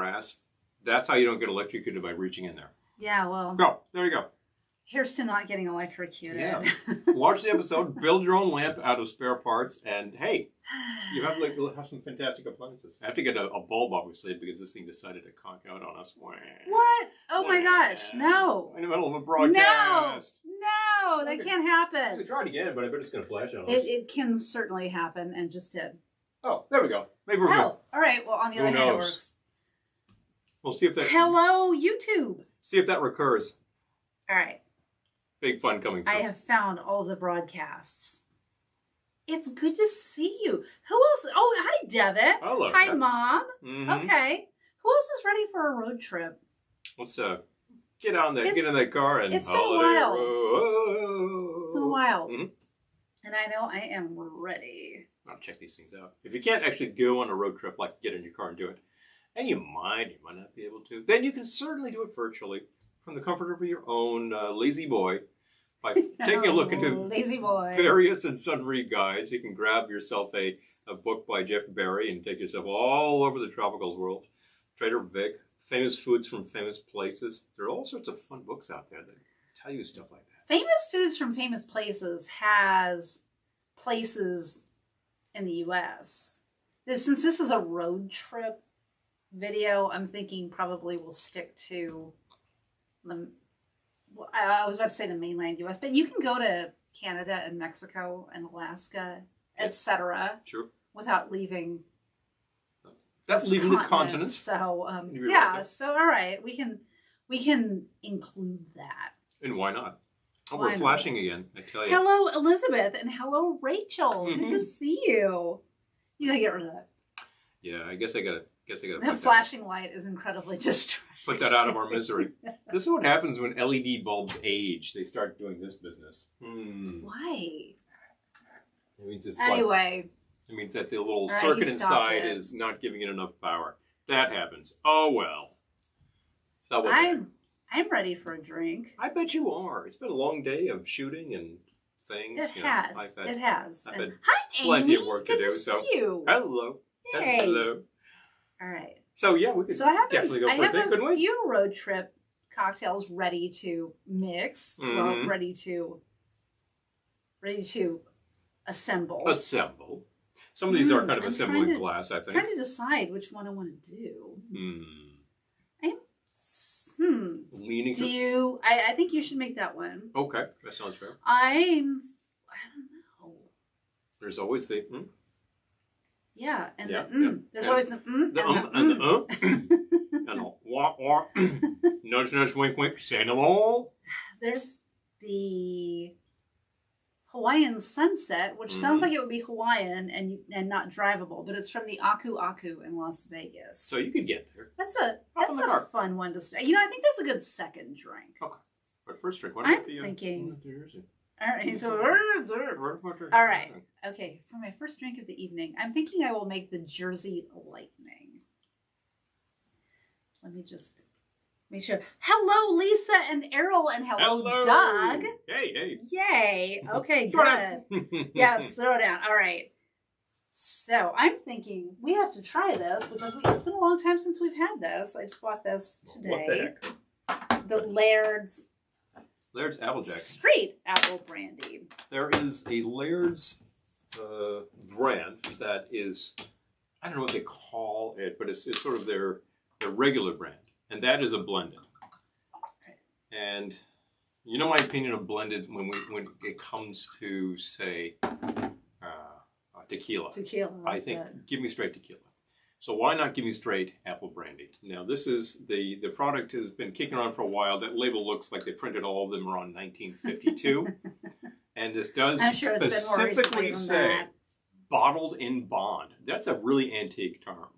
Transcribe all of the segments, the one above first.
brass. That's how you don't get electrocuted by reaching in there. Yeah, well. Go. There you go. Here's to not getting electrocuted. Yeah. Watch the episode, build your own lamp out of spare parts, and hey, you have some fantastic appliances. I have to get a bulb, obviously, because this thing decided to conk out on us. What? Oh my gosh, no. In the middle of a broadcast. No, that can't happen. We could try it again, but I bet it's going to flash on us. It can certainly happen, and just did. Oh, there we go. Maybe we're good. All right, well, on the other hand, it works. We'll see if that... Hello, YouTube. See if that recurs. All right. Big fun coming through. I have found all of the broadcasts. It's good to see you. Who else? Oh, hi, Devin. Hello. Hi, Mom. Mm-hmm. Okay. Who else is ready for a road trip? Let's get on there. Get in that car and it's been a while. Road. It's been a while. Mm-hmm. And I know I am ready. I'll check these things out. If you can't actually go on a road trip, like get in your car and do it, and you might not be able to, then you can certainly do it virtually from the comfort of your own lazy boy. By taking a look into various and sundry guides, you can grab yourself a book by Jeff Barry and take yourself all over the tropicals world. Trader Vic, famous foods from famous places. There are all sorts of fun books out there that tell you stuff like that. Famous Foods from Famous Places has places in the U.S. Since this is a road trip video, I'm thinking probably we'll stick to the... I was about to say the mainland U.S., but you can go to Canada and Mexico and Alaska, etc. Sure. Without leaving. That's leaving the continent. So yeah. So all right, we can include that. And why not? Oh, we're flashing again. I tell you. Hello, Elizabeth, and hello, Rachel. Mm-hmm. Good to see you. You gotta get rid of that. Yeah, I guess I gotta. The flashing light is incredibly distracting. Put that out of our misery. This is what happens when LED bulbs age. They start doing this business. Why? It means it's anyway. It means that the little circuit inside is not giving it enough power. That happens. Oh well. So I'm ready for a drink. I bet you are. It's been a long day of shooting and things. It has. I've had hi, plenty Amy. of work Good to do. See you. Hello. Yay. Hello. All right. So yeah, we could definitely go for a thing, couldn't we? I have a few road trip cocktails ready to mix. Mm-hmm. Well, ready to assemble. Assemble. Some of these are kind of assembling class, I think. Trying to decide which one I want to do. Leaning. I think you should make that one. Okay, that sounds fair. I don't know. There's always the. Yeah, and there's always the and the wah wah. Nudge nudge wink wink. Say no more. There's the Hawaiian Sunset, which sounds like it would be Hawaiian and not drivable, but it's from the Aku Aku in Las Vegas. So you could get there. That's a fun one to start. I think that's a good second drink. Okay, but first drink. I'm thinking. All right, so all right, okay. For my first drink of the evening, I'm thinking I will make the Jersey Lightning. Let me just make sure. Hello, Lisa and Errol, and hello, Doug. Hey. Yay. Okay, good. Yes, throw it down. All right. So I'm thinking we have to try this because it's been a long time since we've had this. I just bought this today. What the heck? The Laird's Applejack. Straight apple brandy. There is a Laird's brand that is, I don't know what they call it, but it's sort of their regular brand. And that is a blended. And you know my opinion of blended when it comes to, say, tequila. I think give me straight tequila. So why not give me straight apple brandy? Now this is the product has been kicking around for a while. That label looks like they printed all of them around 1952. And this does specifically say bottled in bond. That's a really antique term.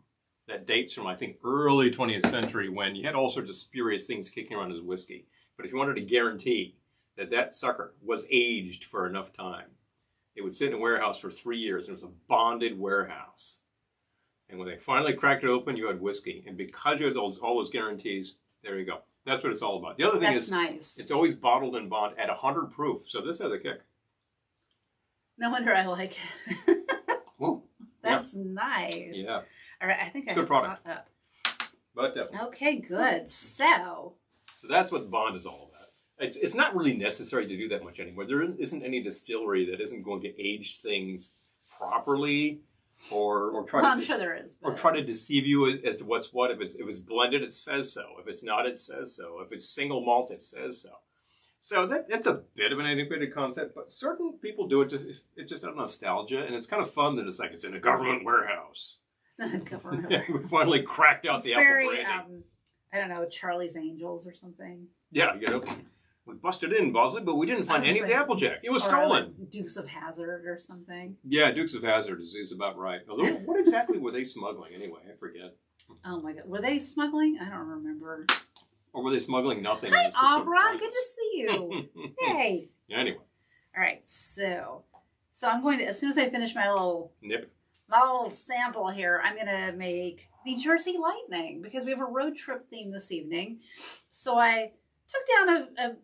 That dates from, I think, early 20th century when you had all sorts of spurious things kicking around as whiskey. But if you wanted to guarantee that sucker was aged for enough time, it would sit in a warehouse for 3 years. And it was a bonded warehouse. And when they finally cracked it open, you had whiskey. And because you had all those guarantees, there you go. That's what it's all about. The other thing is, nice. It's always bottled in bond at 100 proof. So this has a kick. No wonder I like it. Woo. That's nice. Yeah. All right, I think it's a good product. Up. But definitely. Okay, good. So that's what bond is all about. It's not really necessary to do that much anymore. There isn't any distillery that isn't going to age things properly, or try I'm sure there is, or try to deceive you as to what's what. If it's blended, it says so. If it's not, it says so. If it's single malt, it says so. So that's a bit of an antiquated concept, but certain people do it. It's just out of nostalgia, and it's kind of fun that it's like it's in a government warehouse. it's not a government. Yeah, we finally cracked out the very, apple brandy. I don't know, Charlie's Angels or something. Yeah, we busted in Bosley, but we didn't find any of the Applejack. It was stolen. Like Dukes of Hazzard or something. Yeah, Dukes of Hazzard is about right. Although, what exactly were they smuggling anyway? I forget. Oh my God, were they smuggling? I don't remember. Or were they smuggling nothing? Hi, Abra. Good to see you. Hey. Yeah, anyway. All right, so I'm going to, as soon as I finish my little sample here, I'm going to make the Jersey Lightning because we have a road trip theme this evening. So I took down a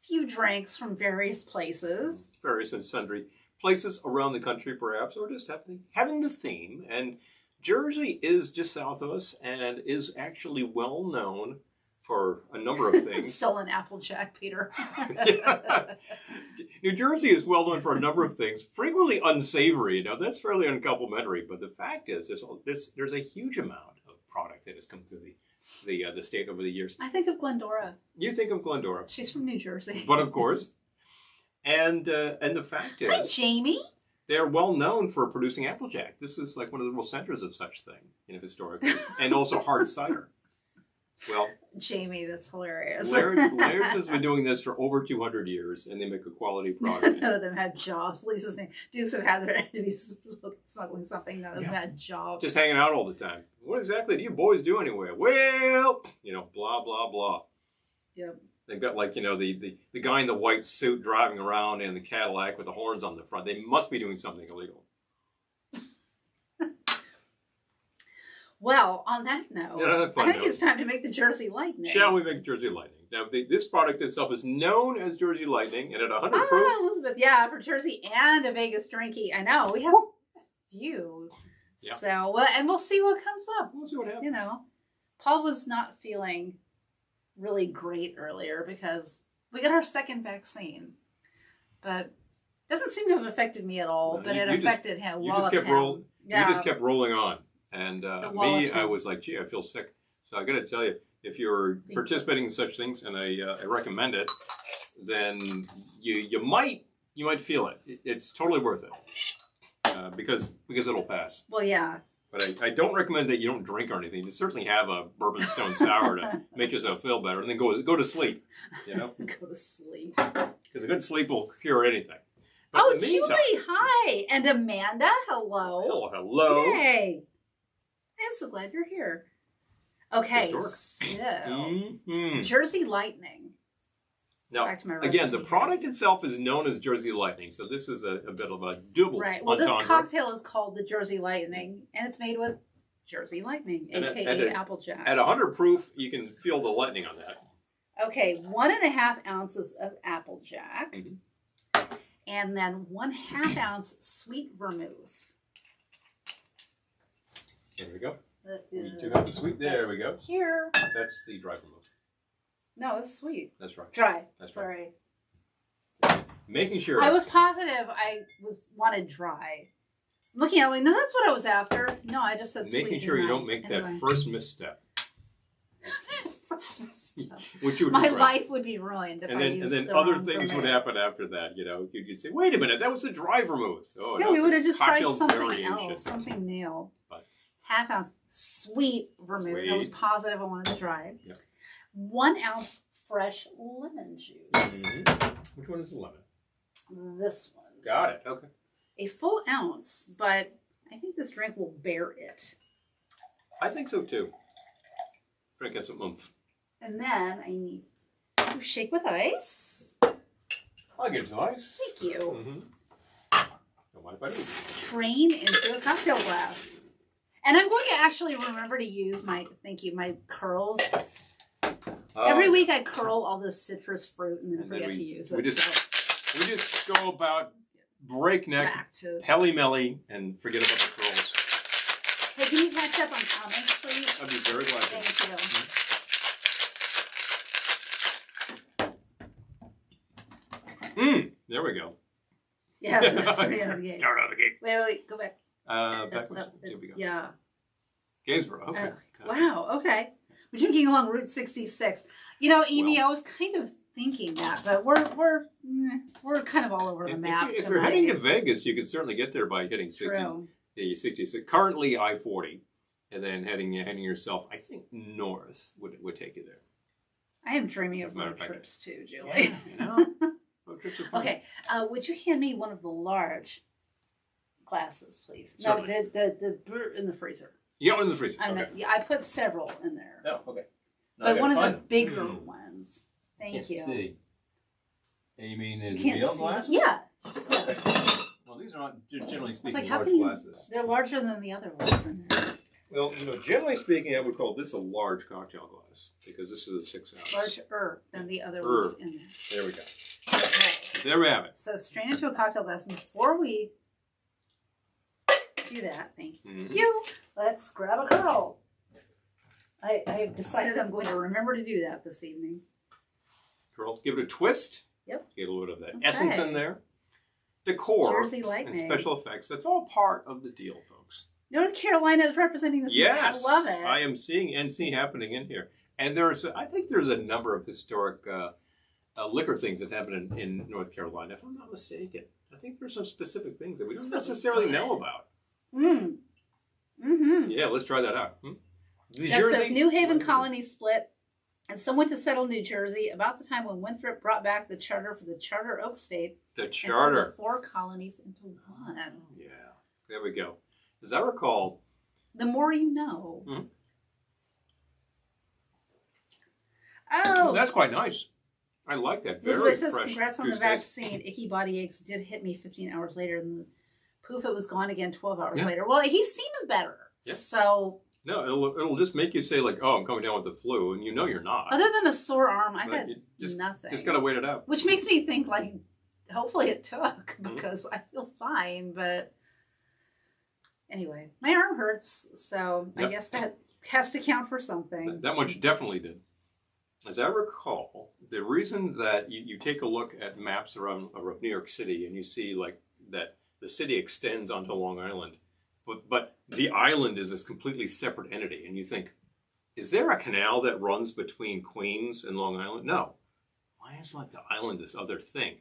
few drinks from various places. Various and sundry places around the country, perhaps, or just having the theme. And Jersey is just south of us and is actually well known for a number of things. Stolen Applejack, Peter. Yeah. New Jersey is well known for a number of things, frequently unsavory. Now, that's fairly uncomplimentary, but the fact is there's a huge amount of product that has come through the state over the years. I think of Glendora. You think of Glendora. She's from New Jersey. But of course. And the fact is... Hi, Jamie. They're well known for producing Applejack. This is like one of the real centers of such thing, historically. And also hard cider. Well, Jamie, that's hilarious. Laird's has been doing this for over 200 years, and they make a quality product. None of them had jobs. Lisa's name, Dukes of Hazzard, had to be smuggling something. None of them had jobs. Just hanging out all the time. What exactly do you boys do anyway? Well, blah, blah, blah. Yep. They've got the guy in the white suit driving around in the Cadillac with the horns on the front. They must be doing something illegal. Well, on that note, I think it's time to make the Jersey Lightning. Shall we make Jersey Lightning? Now, this product itself is known as Jersey Lightning, and at 100 proof... Elizabeth, yeah, for Jersey and a Vegas drinky. I know, we have a few. Yeah. So, and we'll see what comes up. We'll see what happens. Paul was not feeling really great earlier because we got our second vaccine. But it doesn't seem to have affected me at all, but it affected him. You just kept rolling on. And me, I was like, gee, I feel sick. So I got to tell you, if you're participating in such things, and I recommend it, then you might feel it. It's totally worth it because it'll pass. Well, yeah. But I don't recommend that you don't drink or anything. You certainly have a bourbon stone sour to make yourself feel better, and then go to sleep. Go to sleep. Because a good sleep will cure anything. But oh, Julie, hi, and Amanda, hello. Hello. Yay. I'm so glad you're here. Okay, so Jersey Lightning. Now, again, the product itself is known as Jersey Lightning, so this is a bit of a double. Right. Well, this cocktail is called the Jersey Lightning, and it's made with Jersey Lightning, a.k.a. Applejack. At 100 proof, you can feel the lightning on that. Okay, 1.5 ounces of Applejack, and then 1/2 ounce sweet vermouth. There we go. We took out the sweet. There we go. Here. That's the dry vermouth. No, that's sweet. That's right. Dry. That's Sorry. Right. Making sure. I was positive I wanted dry. Looking at it, no, that's what I was after. No, I just said sweet. Making sure you don't make that first misstep. First misstep. Which you would My life would be ruined if I used and then other things would happen after that. You'd say, "Wait a minute, that was the dry vermouth." Oh, yeah, we would have just tried something else, something new. But 1/2 ounce sweet vermouth. Sweet. I was positive I wanted to try. Yep. 1 ounce fresh lemon juice. Mm-hmm. Which one is the lemon? This one. Got it. Okay. A full ounce, but I think this drink will bear it. I think so too. Drink has some oomph. And then I need to shake with ice. I'll get some ice. Thank you. Mm-hmm. Don't mind if I do. Strain into a cocktail glass. And I'm going to actually remember to use my curls. Every week I curl all this citrus fruit and then forget to use it. We just go about breakneck, pelly-melly, and forget about the curls. Hey, can you catch up on comments, please? I'd be very glad to. Thank you. Yeah, straight out of the gate. Start out of the gate. Wait, go back. Backwards. There we go. Yeah. Gainsborough. Okay. Wow. Okay. We're drinking along Route 66. You know, Amy, I was kind of thinking that, but we're kind of all over the map. If you're heading to Vegas, you can certainly get there by hitting 66. Currently I-40, and then heading yourself, I think north would take you there. I am dreaming of road trips too, Julie. Yeah, you know, road trips are fun. Okay, would you hand me one of the large glasses, please? Certainly. No, the in the freezer. You got one in the freezer. I put several in there. Oh, okay. But one of the bigger ones. Thank you. See. You mean the Can't real see. glasses? Yeah. Well, these are not generally speaking Like, how large can you, glasses. they're larger than the other ones in there. Well, generally speaking, I would call this a large cocktail glass because this is a 6 ounce. Larger than the other ones in there. There we go. Okay. There we have it. So strain into a cocktail glass. Before we do that, thank Mm-hmm. you. Let's grab a curl. I have decided I'm going to remember to do that this evening. Curl. Give it a twist. Yep. Get a little bit of that essence in there. Decor Jersey lightning. and special effects. That's all part of the deal, folks. North Carolina is representing this. Yes. I love it. I am seeing NC happening in here. And I think there's a number of historic liquor things that happen in North Carolina, if I'm not mistaken. I think there's some specific things that we don't necessarily know about. Yeah, let's try that out. That says New Haven colony split and someone to settle New Jersey about the time when Winthrop brought back the charter for the Charter Oak State. The charter. And the 4 colonies into one. Yeah, there we go. As I recall, the more you know. Oh, that's quite nice. I like that. This Very way says, fresh congrats on the goose vaccine. Icky body aches did hit me 15 hours later, and poof, it was gone again 12 hours later. Well, he seems better. Yeah. So. No, it'll just make you say, like, oh, I'm coming down with the flu, and you know you're not. Other than a sore arm, I got nothing. Just got to wait it out. Which makes me think, like, hopefully it took, because I feel fine, but anyway, my arm hurts, so I guess that has to count for something. That much definitely did. As I recall, the reason that you take a look at maps around New York City and you see like that the city extends onto Long Island, but the island is this completely separate entity, and you think, is there a canal that runs between Queens and Long Island? No. Why is like the island this other thing?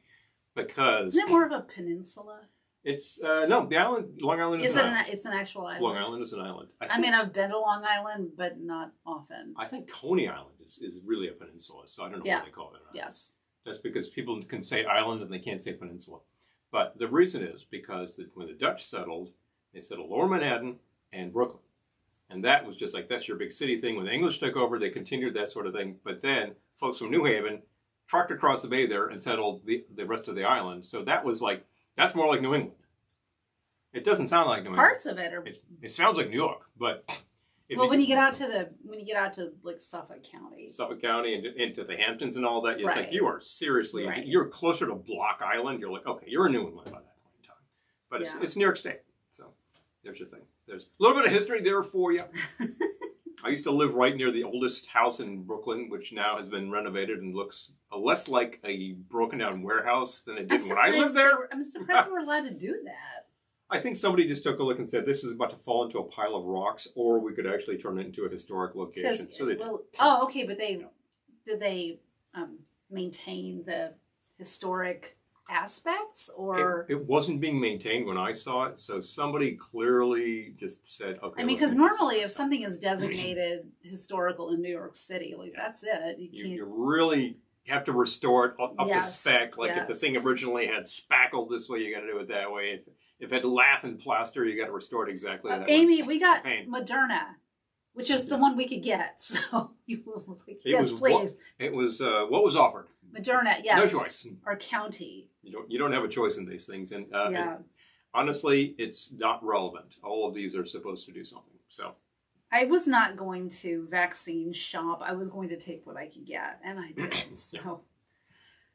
Because isn't it more of a peninsula? It's no, the island. Long Island is it's an actual island. Long Island is an island. I mean, I've been to Long Island, but not often. I think Coney Island is really a peninsula, so I don't know why they call it an island. Yes. That's because people can say island and they can't say peninsula. But the reason is because when the Dutch settled, they settled Lower Manhattan and Brooklyn. And that was just like, that's your big city thing. When the English took over, they continued that sort of thing. But then folks from New Haven trucked across the bay there and settled the rest of the island. So that was like, that's more like New England. It doesn't sound like New England. Parts of it are. It sounds like New York, but when you get out to like Suffolk County and into the Hamptons and all that, it's like you are seriously you're closer to Block Island. You're like, okay, you're in New England by that point in time, but it's New York State. So there's your thing. There's a little bit of history there for you. I used to live right near the oldest house in Brooklyn, which now has been renovated and looks less like a broken down warehouse than it did when I lived there. I'm surprised we're allowed to do that. I think somebody just took a look and said, this is about to fall into a pile of rocks, or we could actually turn it into a historic location. So they did. Oh, okay, but did they maintain the historic aspects, or it wasn't being maintained when I saw it, so somebody clearly just said, okay. I mean, because normally if something is designated historical in New York City, like that's it. You really have to restore it up to spec. Like if the thing originally had spackle this way, you got to do it that way. If it had lath and plaster, you got to restore it exactly that way. Amy, we got Moderna, which is the one we could get. So yes, please. It was what was offered. Moderna, yes. No choice. Our county. You don't have a choice in these things, and honestly, it's not relevant. All of these are supposed to do something. So I was not going to vaccine shop. I was going to take what I could get, and I did. So.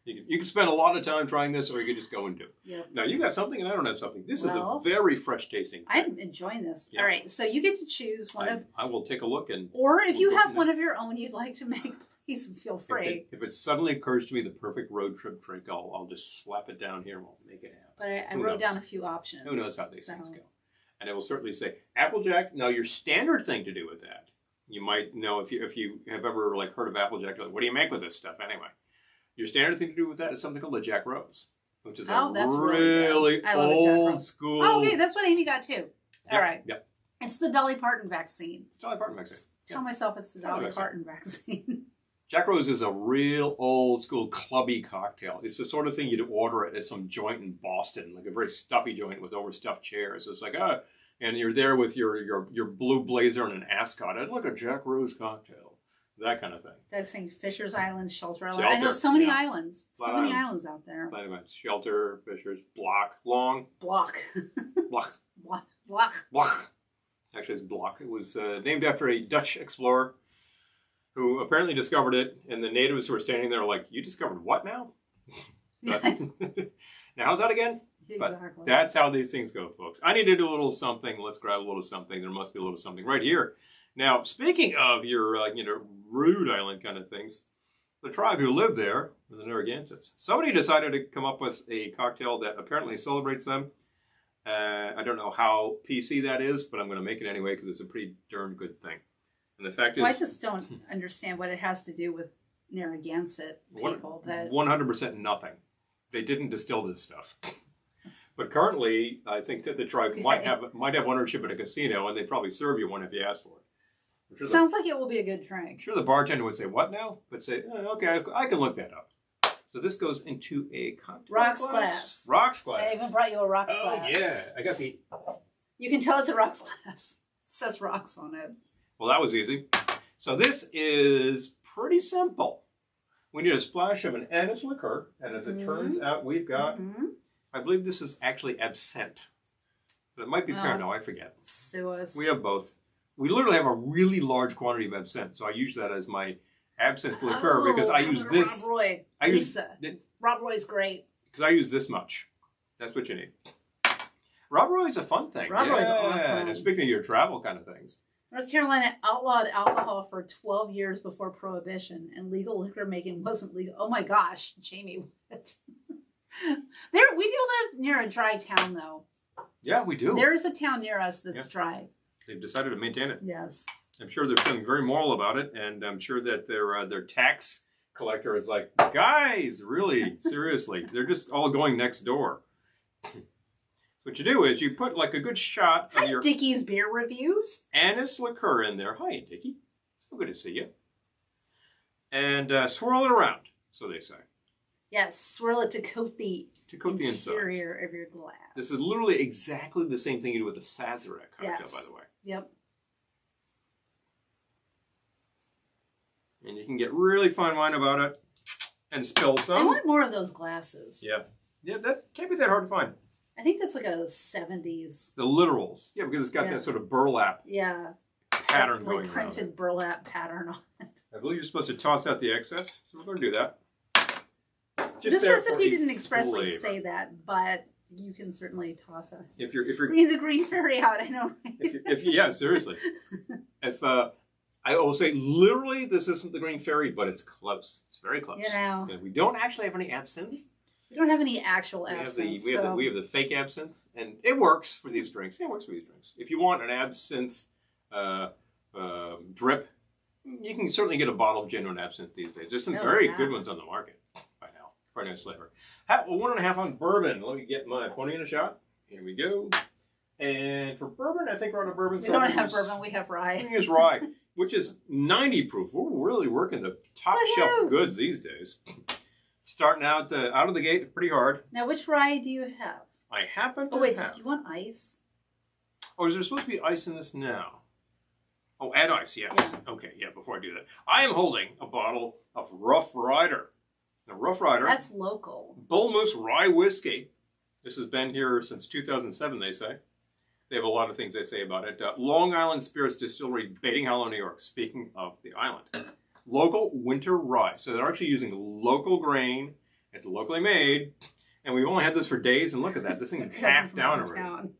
You can spend a lot of time trying this, or you could just go and do it. Yep. Now, you got something, and I don't have something. This is a very fresh tasting. I'm enjoying this. Yeah. All right, so you get to choose one of... I will take a look. Or if you have one of your own you'd like to make, please feel free. If it suddenly occurs to me the perfect road trip drink, I'll just slap it down here and we'll make it happen. But I wrote down a few options. Who knows how these things go? And it will certainly say Applejack. Now, your standard thing to do with that, you might know if you have ever like heard of Applejack. Like, what do you make with this stuff anyway? Your standard thing to do with that is something called a Jack Rose, which is a really old school. Oh, okay, that's what Amy got too. All right. Yep. It's the Dolly Parton vaccine. It's Dolly Parton vaccine. Tell myself it's the Dolly Parton vaccine. Jack Rose is a real old school clubby cocktail. It's the sort of thing you'd order at some joint in Boston, like a very stuffy joint with overstuffed chairs. It's like, and you're there with your blue blazer and an ascot. I'd like a Jack Rose cocktail. That kind of thing. Doug's saying Fisher's Island, Shelter Island. I know so many islands. So many islands out there. Shelter, Fisher's, Block, Long. Block. Block. Block. Block. Actually, it's Block. It was named after a Dutch explorer who apparently discovered it, and the natives who were standing there were like, you discovered what now? But, now, how's that again? Exactly. But that's how these things go, folks. I need to do a little something. Let's grab a little something. There must be a little something right here. Now, speaking of your, rude island kind of things, the tribe who lived there, the Narragansetts, somebody decided to come up with a cocktail that apparently celebrates them. I don't know how PC that is, but I'm going to make it anyway because it's a pretty darn good thing. And the fact is, I just don't understand what it has to do with Narragansett people. 100% nothing. They didn't distill this stuff. But currently, I think that the tribe might have ownership at a casino, and they probably serve you one if you ask for it. Sure sounds like it will be a good drink. I'm sure the bartender would say, what now? But say, okay, I can look that up. So this goes into a cocktail rocks glass. Rocks glass. I even brought you a rocks glass. Oh, yeah. I got the... You can tell it's a rocks glass. It says rocks on it. Well, that was easy. So this is pretty simple. We need a splash of an anise liqueur. And as it turns out, we've got... I believe this is actually absinthe. But it might be Pernod, I forget. Sue us. We have both. We literally have a really large quantity of absinthe, so I use that as my absinthe liqueur because I use this. Rob Roy. Rob Roy's great. Because I use this much. That's what you need. Rob Roy's a fun thing. Rob Roy's awesome. And speaking of your travel kind of things. North Carolina outlawed alcohol for 12 years before Prohibition, and legal liquor making wasn't legal. Oh my gosh, Jamie, what? We do live near a dry town, though. Yeah, we do. There is a town near us that's dry. They've decided to maintain it. Yes. I'm sure they're feeling very moral about it, and I'm sure that their tax collector is like, guys, really, seriously, they're just all going next door. So what you do is you put like a good shot of your Dickie's beer reviews anise liqueur in there. Hi, Dickie. So good to see you. And swirl it around, so they say. Yes, swirl it to coat the interior of your glass. This is literally exactly the same thing you do with a Sazerac cocktail, by the way. Yep. And you can get really fine wine about it and spill some. I want more of those glasses. Yeah. Yeah, that can't be that hard to find. I think that's like a 70s. The literals. Yeah, because it's got that sort of burlap pattern going on. Printed burlap pattern on it. I believe you're supposed to toss out the excess, so we're going to do that. This recipe didn't expressly say that, but you can certainly toss a. If you're bring the green fairy out, I know. Yeah, seriously. I will say literally, this isn't the green fairy, but it's close. It's very close. You know. We don't actually have any absinthe. We don't have any actual absinthe. We have the fake absinthe, and it works for these drinks. It works for these drinks. If you want an absinthe drip, you can certainly get a bottle of genuine absinthe these days. There's some very good ones on the market. Very nice flavor. 1.5 on bourbon. Let me get my pony in a shot. Here we go. And for bourbon, I think we're on a bourbon. We don't have bourbon. We have rye. We use rye, which is 90 proof. We're really working the top shelf goods these days. Starting out of the gate pretty hard. Now, which rye do you have? I happen to have. Do you want ice? Oh, is there supposed to be ice in this now? Oh, add ice, yes. Yeah. Okay, before I do that. I am holding a bottle of Rough Rider. Now, Rough Rider. That's local. Bull Moose Rye Whiskey. This has been here since 2007, they say. They have a lot of things they say about it. Long Island Spirits Distillery, Bating Hollow, New York. Speaking of the island. Local winter rye. So they're actually using local grain. It's locally made. And we've only had this for days. And look at that. This thing is half down already.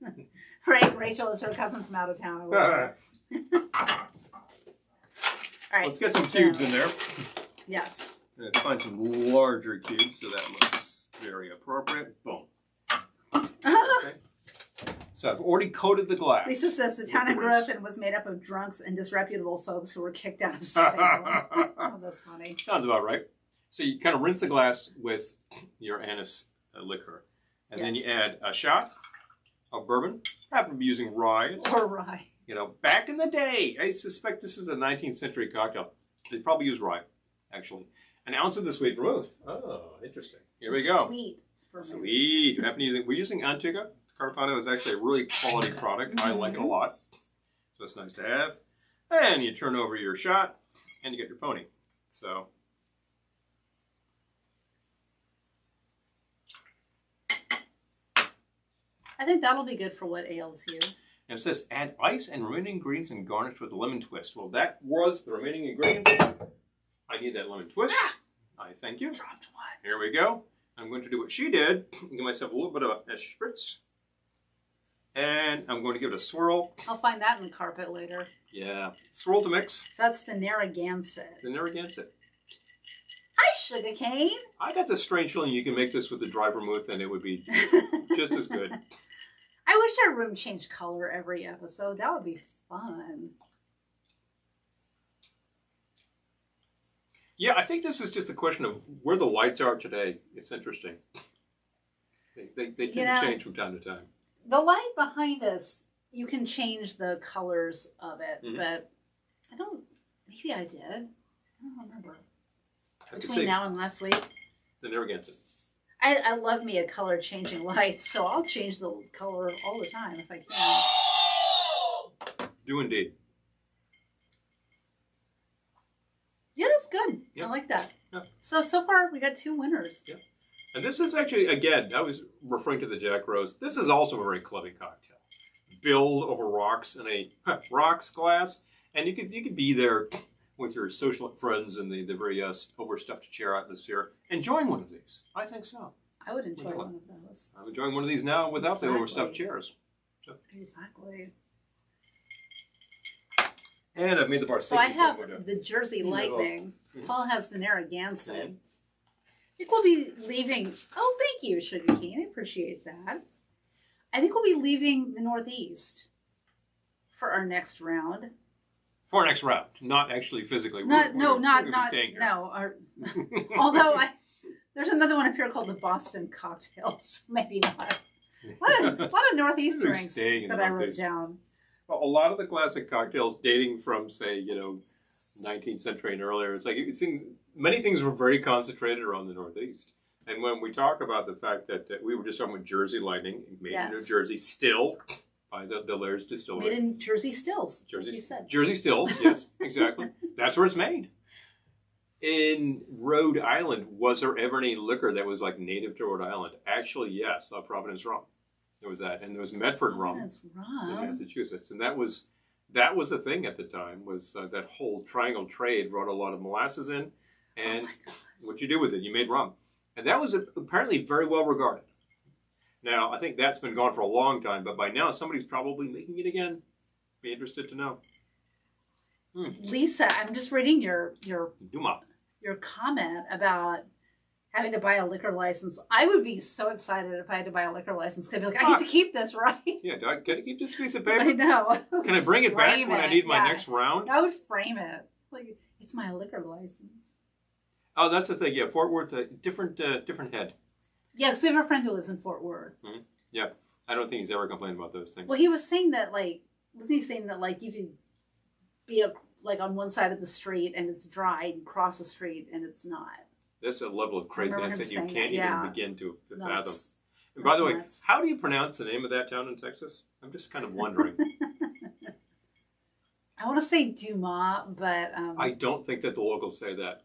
Right. Rachel is her cousin from out of town. All right. Let's get some cubes in there. Yes. I'm going to find some larger cubes, so that looks very appropriate. Boom. So I've already coated the glass. Lisa says the town I grew up in was made up of drunks and disreputable folks who were kicked out of Salem. Oh, that's funny. Sounds about right. So you kind of rinse the glass with your anise liquor. And then you add a shot of bourbon. I happen to be using rye. Or rye. You know, back in the day, I suspect this is a 19th century cocktail. They probably use rye, actually. An ounce of the sweet vermouth. Oh, interesting. Here we go. Sweet vermouth. Sweet. We're using Antigua. Carpano is actually a really quality product. I like it a lot. So it's nice to have. And you turn over your shot, and you get your pony. So... I think that'll be good for what ails you. And it says, add ice and remaining ingredients and garnish with a lemon twist. Well, that was the remaining ingredients. I need that lemon twist. I thank you. Dropped one. Here we go. I'm going to do what she did. Give myself a little bit of a spritz. And I'm going to give it a swirl. I'll find that in the carpet later. Yeah. Swirl to mix. So that's the Narragansett. The Narragansett. Hi, Sugar Cane. I got this strange feeling you can make this with the dry vermouth and it would be just as good. I wish our room changed color every episode. That would be fun. Yeah, I think this is just a question of where the lights are today. It's interesting. They tend to change from time to time. The light behind us, you can change the colors of it, but I don't, maybe I did. I don't remember. Between now and last week. The Narragansett. I love me a color changing light, so I'll change the color all the time if I can. Do indeed. Yeah, that's good. Yep. I like that. Yep. So far we got 2 winners. Yeah. And this is actually, again, I was referring to the Jack Rose. This is also a very clubby cocktail. Billed over rocks in a rocks glass. And you could be there with your social friends in the very overstuffed chair atmosphere, enjoying one of these. I think so. I would enjoy one of those. I'm enjoying one of these now without the overstuffed chairs. So. Exactly. And I've made the bar. So I have the Jersey Lightning. Paul has the Narragansett. I think we'll be leaving. Oh, thank you, Sugar Cane. I appreciate that. I think we'll be leaving the Northeast for our next round. For our next round, not actually physically. Not no. Although there's another one up here called the Boston Cocktails. Maybe not. A lot of Northeast drinks that I wrote down. Well, a lot of the classic cocktails dating from, say, 19th century and earlier. It's like many things were very concentrated around the Northeast. And when we talk about the fact that we were just talking about Jersey Lightning, made in New Jersey, still by the Laird's Distillery. Made in Jersey Stills, like you said. Jersey Stills, yes, exactly. That's where it's made. In Rhode Island, was there ever any liquor that was like native to Rhode Island? Actually, yes, Providence rum. There was that, and there was Medford rum in Massachusetts, and that was the thing at the time. Was that whole triangle trade brought a lot of molasses in, and what you do with it, you made rum, and that was apparently very well regarded. Now, I think that's been gone for a long time, but by now somebody's probably making it again. Be interested to know. Lisa, I'm just reading your Duma. Your comment about having to buy a liquor license. I would be so excited if I had to buy a liquor license. I'd be like, I get to keep this, right? Yeah, do I get to keep this piece of paper? I know. Can I bring it back when I need my next round? I would frame it. Like, it's my liquor license. Oh, that's the thing. Yeah, Fort Worth, different head. Yeah, because we have a friend who lives in Fort Worth. Mm-hmm. Yeah, I don't think he's ever complained about those things. Well, he was saying that, wasn't he saying that, you could be on one side of the street and it's dry and cross the street and it's not. That's a level of craziness that you can't even begin to fathom. And by the way, how do you pronounce the name of that town in Texas? I'm just kind of wondering. I want to say Dumas, but... I don't think that the locals say that.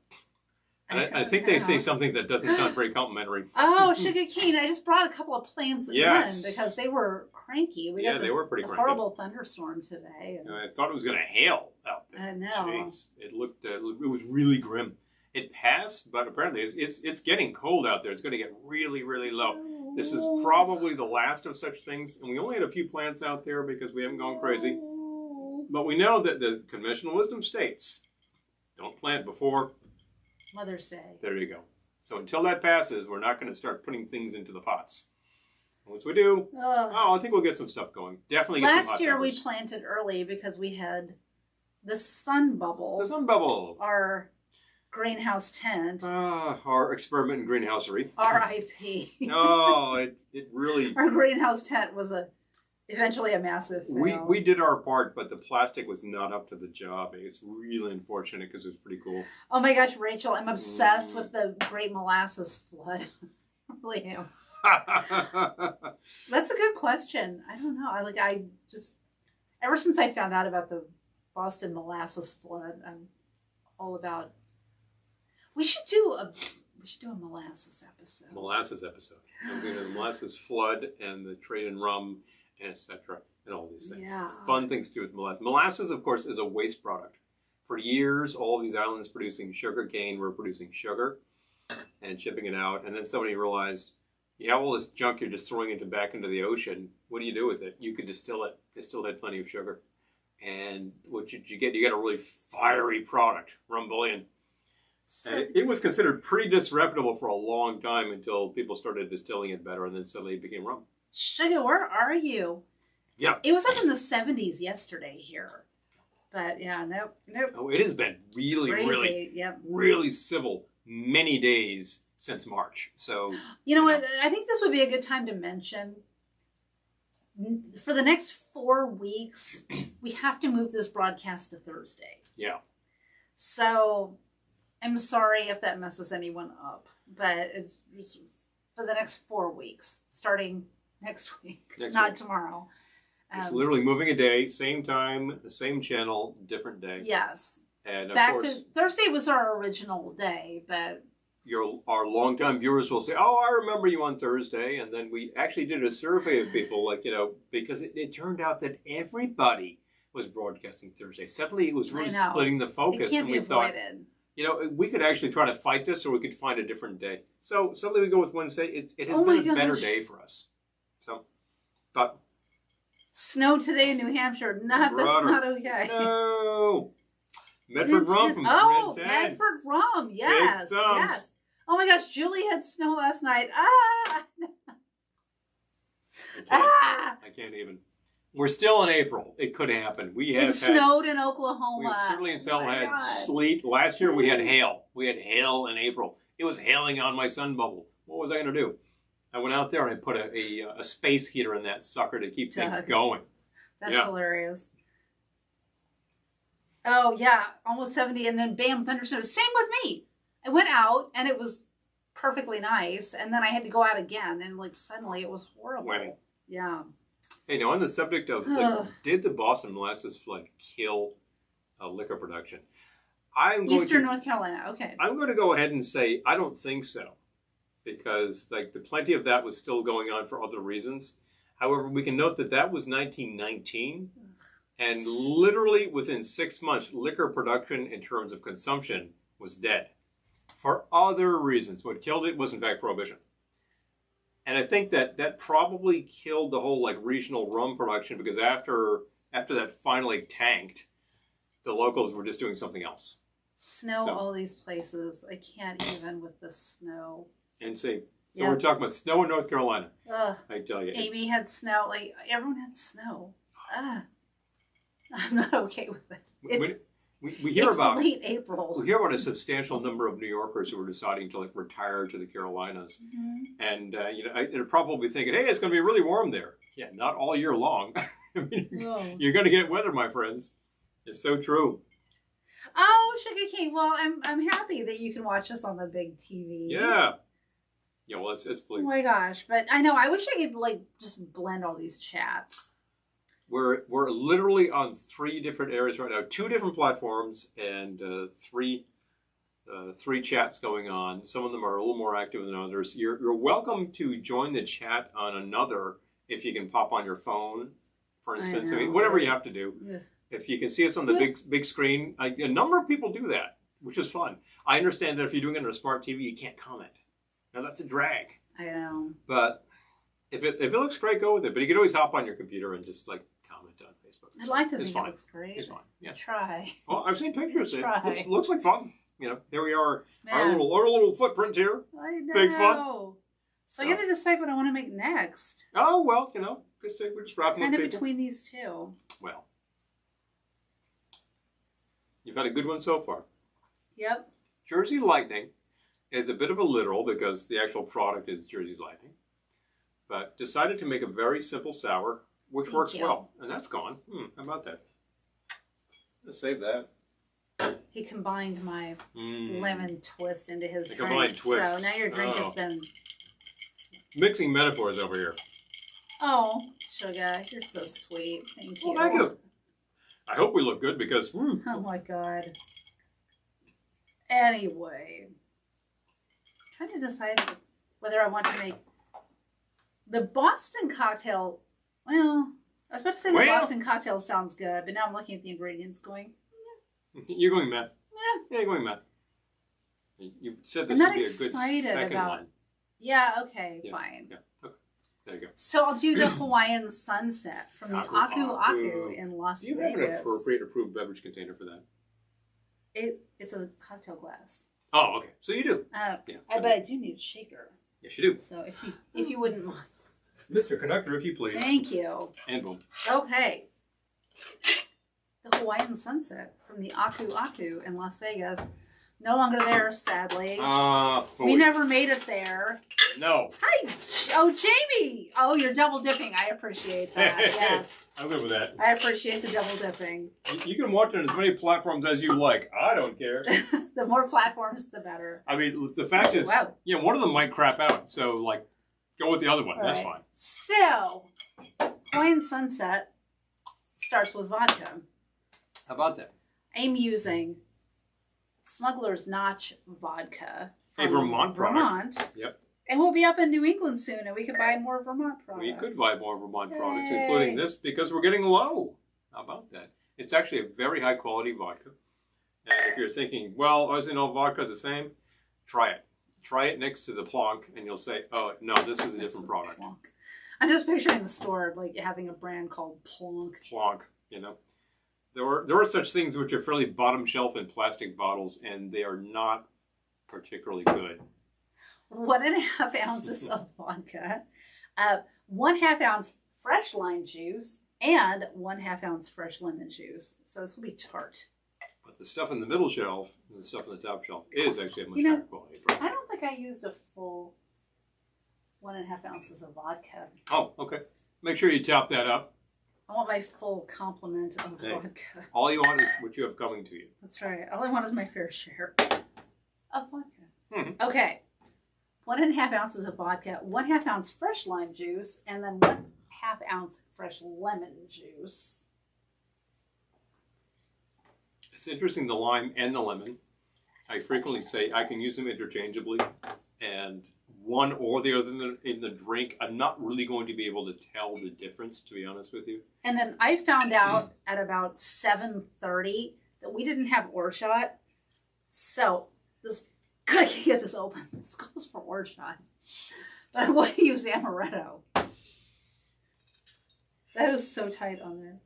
And I think they say something that doesn't sound very complimentary. Oh, Sugar Cane. I just brought a couple of plants in because they were cranky. We got they were pretty cranky. Horrible thunderstorm today. And I thought it was going to hail out there. I know. Jeez. It looked, it was really grim. It passed, but apparently it's getting cold out there. It's going to get really, really low. This is probably the last of such things. And we only had a few plants out there because we haven't gone crazy. But we know that the conventional wisdom states, don't plant before Mother's Day. There you go. So until that passes, we're not going to start putting things into the pots. Once we do, Ugh. I think we'll get some stuff going. Definitely get some hot Last year we peppers. planted early because we had the sun bubble. The sun bubble. Our greenhouse tent. Our experiment in greenhousery. R.I.P. Oh, it really... Our greenhouse tent was eventually a massive fail. We did our part, but the plastic was not up to the job. It's really unfortunate because it was pretty cool. Oh my gosh, Rachel, I'm obsessed with the Great Molasses Flood. I really am. That's a good question. I don't know. I just ever since I found out about the Boston Molasses Flood, I'm all about. We should do a molasses episode. Molasses episode. I'm doing the molasses flood and the trade in rum, and etc. and all these things. Yeah. Fun things to do with molasses. Molasses, of course, is a waste product. For years, all these islands producing sugar cane were producing sugar and shipping it out, and then somebody realized, you have all this junk you're just throwing back into the ocean. What do you do with it? You could distill it. It still had plenty of sugar. And what you get? You get a really fiery product, rum bullion. And it was considered pretty disreputable for a long time until people started distilling it better, and then suddenly it became rum. Sugar, where are you? Yeah. It was up in the 70s yesterday here. But yeah, nope. Oh, it has been really, crazy. really civil many days since March. So you know what? I think this would be a good time to mention. For the next 4 weeks, we have to move this broadcast to Thursday. Yeah. So I'm sorry if that messes anyone up, but it's just for the next 4 weeks, starting next week, not tomorrow. It's literally moving a day, same time, the same channel, different day. Yes. And of Back course, to Thursday was our original day, but our longtime viewers will say, "Oh, I remember you on Thursday." And then we actually did a survey of people, because it turned out that everybody was broadcasting Thursday. Suddenly, it was really splitting the focus, it can't and be we thought, avoided. we could actually try to fight this, or we could find a different day. So suddenly we go with Wednesday. It has been a better day for us. So, but snow today in New Hampshire. That's not okay. No. Medford rum from Grand 10. Medford rum. Yes. Yes. Oh my gosh, Julie had snow last night. I can't even. We're still in April. It could happen. It snowed in Oklahoma. We've certainly still had sleet. Last year we had hail. We had hail in April. It was hailing on my sun bubble. What was I going to do? I went out there and I put a space heater in that sucker to keep things going. That's hilarious. Oh, yeah. Almost 70. And then bam, thunderstorm. Same with me. I went out and it was perfectly nice. And then I had to go out again. And suddenly it was horrible. Winning. Yeah. Hey, now on the subject of, did the Boston Molasses Flood kill liquor production? Eastern North Carolina. Okay. I'm going to go ahead and say I don't think so. Because the plenty of that was still going on for other reasons. However, we can note that was 1919. And literally within 6 months, liquor production in terms of consumption was dead. For other reasons. What killed it was, in fact, Prohibition. And I think that probably killed the whole regional rum production, because after that finally tanked, the locals were just doing something else. Snow all these places. I can't even with the snow. And see. So we're talking about snow in North Carolina. Ugh. I tell you. Amy had snow. Everyone had snow. I'm not okay with it. We hear about late April. We hear about a substantial number of New Yorkers who are deciding to retire to the Carolinas, and they're probably thinking, "Hey, it's going to be really warm there." Yeah, not all year long. You're going to get weather, my friends. It's so true. Oh, Sugar King. Well, I'm happy that you can watch us on the big TV. Yeah. Yeah. Well, it's oh my gosh, but I know. I wish I could just blend all these chats. We're literally on 3 different areas right now, 2 different platforms, and three chats going on. Some of them are a little more active than others. You're welcome to join the chat on another if you can pop on your phone, for instance. I mean, whatever you have to do. Yeah. If you can see us on the big screen, a number of people do that, which is fun. I understand that if you're doing it on a smart TV, you can't comment. Now that's a drag. I know. But if it looks great, go with it. But you can always hop on your computer and just comment on Facebook. I'd like to think it looks great. It's fine. Yeah. Try. Well, I've seen pictures. It looks like fun. Here we are. Our little footprint here. I know. Big fun. So I got to decide what I want to make next. Oh, well, we're just wrapping Kind up of between these two. Well, you've had a good one so far. Yep. Jersey Lightning is a bit of a literal because the actual product is Jersey Lightning. But decided to make a very simple sour, which works well. And that's gone. How about that? Let's save that. He combined my lemon twist into his drink. Combined twist. So now your drink has been... Mixing metaphors over here. Oh, sugar, you're so sweet. Thank you. Well, thank you. I hope we look good because... Oh my God. Anyway. I'm trying to decide whether I want to make... The Boston cocktail... Well, I was about to say the Boston cocktail sounds good, but now I'm looking at the ingredients going... You're going mad. Yeah. Yeah, you're going mad. You said this would be a good second one. Yeah, okay, fine. Yeah, okay. There you go. So I'll do the Hawaiian Sunset from the Aku Aku in Las Vegas. Do you have an appropriate approved beverage container for that? It's a cocktail glass. Oh, okay. So you do. But I do need a shaker. Yes, you do. So if you wouldn't mind. Mr. Conductor, if you please. Thank you. And boom. Okay. The Hawaiian Sunset from the Aku Aku in Las Vegas. No longer there, sadly. We never made it there. No. Hi. Oh, Jamie. Oh, you're double dipping. I appreciate that. Yes. I'm good with that. I appreciate the double dipping. You can watch it on as many platforms as you like. I don't care. The more platforms, the better. I mean, the fact is, one of them might crap out. So, go with the other one. That's fine. So, Hawaiian Sunset starts with vodka. How about that? I'm using Smuggler's Notch vodka from Vermont product. Vermont. Yep. And we'll be up in New England soon, and we could buy more Vermont products. We could buy more Vermont products, including this, because we're getting low. How about that? It's actually a very high quality vodka. And if you're thinking, well, isn't all vodka the same? Try it. Try it next to the Plonk, and you'll say, oh, no, this is a different product. Plonk. I'm just picturing the store having a brand called Plonk. Plonk, There are such things which are fairly bottom shelf in plastic bottles, and they are not particularly good. 1.5 ounces of vodka, 1/2 ounce fresh lime juice, and 1/2 ounce fresh lemon juice. So this will be tart. But the stuff in the middle shelf and the stuff on the top shelf is actually a much higher quality. I don't think I used a full 1.5 ounces of vodka. Oh, okay. Make sure you top that up. I want my full complement of vodka. All you want is what you have coming to you. That's right. All I want is my fair share of vodka. Mm-hmm. Okay. 1.5 ounces of vodka, 1/2 ounce fresh lime juice, and then 1/2 ounce fresh lemon juice. It's interesting, the lime and the lemon. I frequently say I can use them interchangeably, and one or the other in the drink, I'm not really going to be able to tell the difference, to be honest with you. And then I found out at about 7:30 that we didn't have Orshot, so this gotta get this open. This calls for Orshot, but I want to use amaretto. That was so tight on there.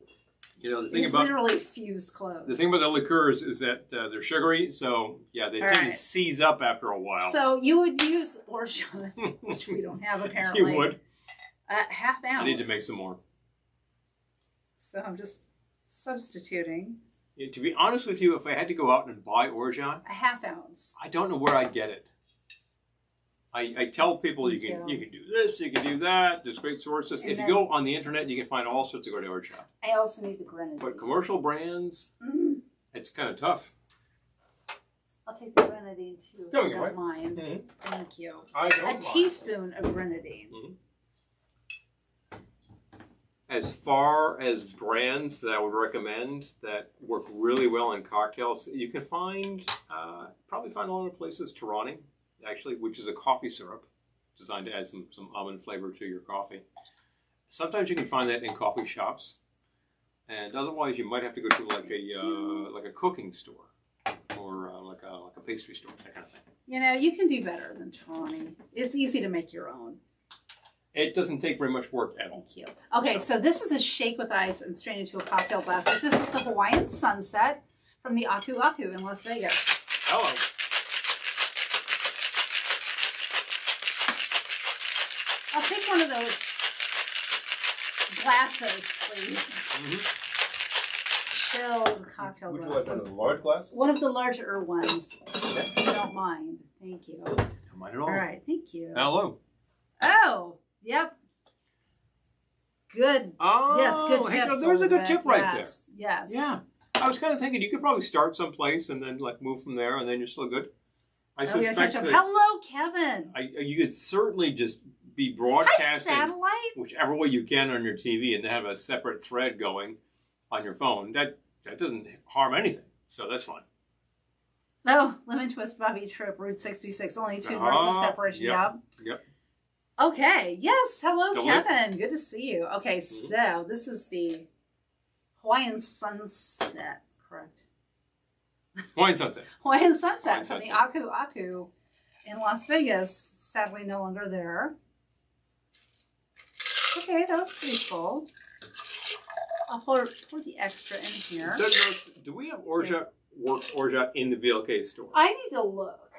The thing about literally fused close. The thing about the liqueurs is that they're sugary, so they tend to seize up after a while. So you would use Orshot, which we don't have apparently. You would. 1/2 ounce. I need to make some more. So I'm just substituting. To be honest with you, if I had to go out and buy Orgeat, 1/2 ounce. I don't know where I'd get it. I tell people you can do this, you can do that. There's great sources. If you go on the internet, you can find all sorts of good Orgeat. I also need the grenadine. But commercial brands, it's kind of tough. I'll take the grenadine too. If you don't mind. Mm-hmm. Thank you. I don't mind. A teaspoon of grenadine. Mm-hmm. As far as brands that I would recommend that work really well in cocktails, you can probably find a lot of places. Tarani, actually, which is a coffee syrup designed to add some almond flavor to your coffee. Sometimes you can find that in coffee shops, and otherwise you might have to go to like a cooking store or like a pastry store, that kind of thing. You can do better than Tarani. It's easy to make your own. It doesn't take very much work at all. Thank you. Okay, so this is a shake with ice and strain into a cocktail glass. This is the Hawaiian Sunset from the Aku Aku in Las Vegas. Hello. of those glasses, please. Filled cocktail Would you glasses. like one of the large glasses? One of the larger ones. Okay. If you don't mind. Thank you. Don't mind at all. All right, thank you. Hello. Oh, yep. Good. Oh, yes, good hey, tips. there's a good Elizabeth. tip right Yes, yes. there. Yeah. I was kind of thinking you could probably start someplace and then like move from there, and then you're still good. I suspect catch up. that Hello, Kevin. you could certainly just be Hi, broadcasting satellite. whichever way you can on your TV and have a separate thread going on your phone. That doesn't harm anything, so that's fine. No, Lemon Twist Bobby Trip, Route 66. Only 2 bars of separation. Yep. Okay. Yes. Hello, Double Kevin. Good to see you. Okay, so this is the Hawaiian Sunset, correct? Hawaiian Sunset. Hawaiian Sunset Hawaiian from the Sunset. Aku Aku in Las Vegas. Sadly, no longer there. Okay, that was pretty full. I'll pour the extra in here. Do we have orgeat in the VLK store? I need to look.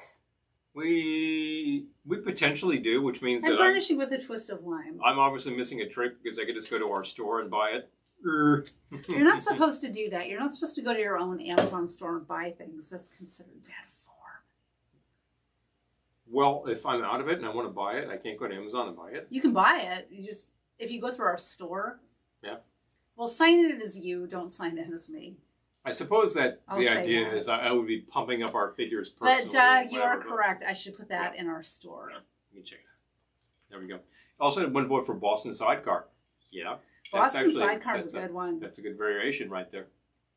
We potentially do, which means I'm that garnishing with a twist of lime. I'm obviously missing a trick because I could just go to our store and buy it. You're not supposed to do that. You're not supposed to go to your own Amazon store and buy things. That's considered bad form. Well, if I'm out of it and I want to buy it, I can't go to Amazon and buy it. You can buy it. If you go through our store. Yeah. Well, sign it as you. Don't sign it as me. I suppose that I'll the say idea that. is I would be pumping up our figures personally. But Doug, you are whatever, correct. I should put that in our store. Let me check it out. There we go. Also, one vote for Boston Sidecar. Yeah. Boston Sidecar is a good one. That's a good variation right there.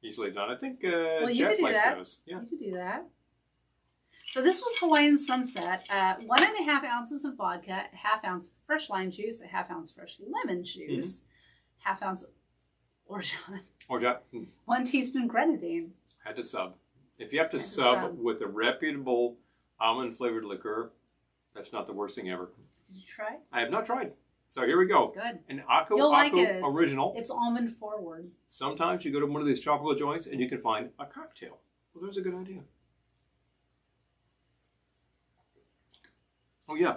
Easily done. I think Well, you Jeff could do likes that. those. Yeah. You could do that. So this was Hawaiian Sunset. 1.5 ounces of vodka, a half ounce fresh lime juice, a half ounce fresh lemon juice, half ounce orgeat, 1 teaspoon grenadine. Had to sub. If you have to sub with a reputable almond flavored liqueur, that's not the worst thing ever. Did you try? I have not tried. So here we go. It's good. An Aku You'll like it. original. It's almond forward. Sometimes you go to one of these tropical joints and you can find a cocktail. Well, there's a good idea. Oh, yeah.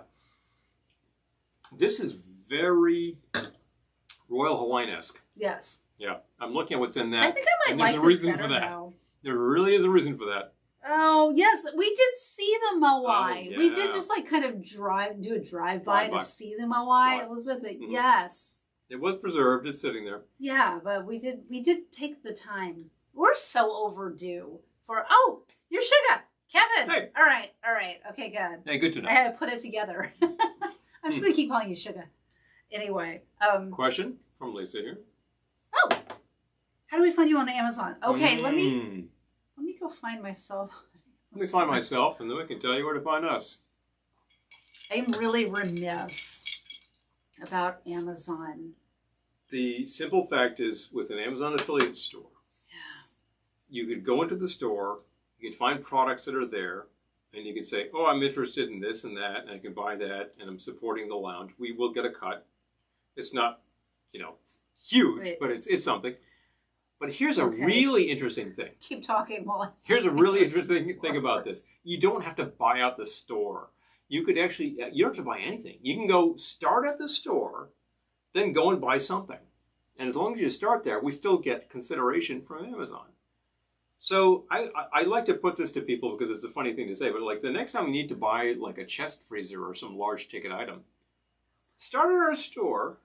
This is very Royal Hawaiian-esque. Yes. Yeah. I'm looking at what's in that. I think I might like there's a reason better for that. now. There really is a reason for that. Oh, yes. We did see the Moai. Oh, yeah. We did just like kind of do a drive-by to see the Moai, Elizabeth. But yes. It was preserved. It's sitting there. Yeah, but we did take the time. We're so overdue for, your sugar. Kevin. Hey. All right. Okay, good. Hey, good to know. I had to put it together. I'm just going to keep calling you sugar. Anyway. Question from Lisa here. Oh, how do we find you on Amazon? Okay, let me go find myself. Let me find myself, and then we can tell you where to find us. I'm really remiss about Amazon. The simple fact is, with an Amazon affiliate store, you could go into the store, you can find products that are there, and you can say, oh, I'm interested in this and that, and I can buy that, and I'm supporting the lounge. We will get a cut. It's not, huge, but it's something. But here's a really interesting thing. Keep talking while Here's a really interesting thing about this. You don't have to buy out the store. You could actually, you don't have to buy anything. You can go start at the store, then go and buy something. And as long as you start there, we still get consideration from Amazon. So I like to put this to people because it's a funny thing to say, but like the next time you need to buy like a chest freezer or some large ticket item, start at our store,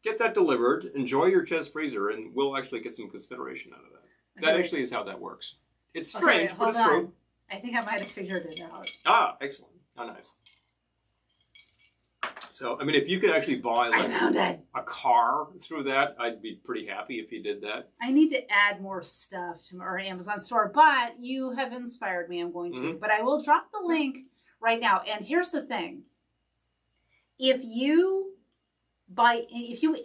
get that delivered, enjoy your chest freezer, and we'll actually get some consideration out of that. That actually is how that works. It's strange, but it's true. I think I might have figured it out. Ah, excellent. How nice. So, I mean, if you could actually buy like a car through that, I'd be pretty happy if you did that. I need to add more stuff to our Amazon store, but you have inspired me. I'm going to. But I will drop the link right now. And here's the thing. If you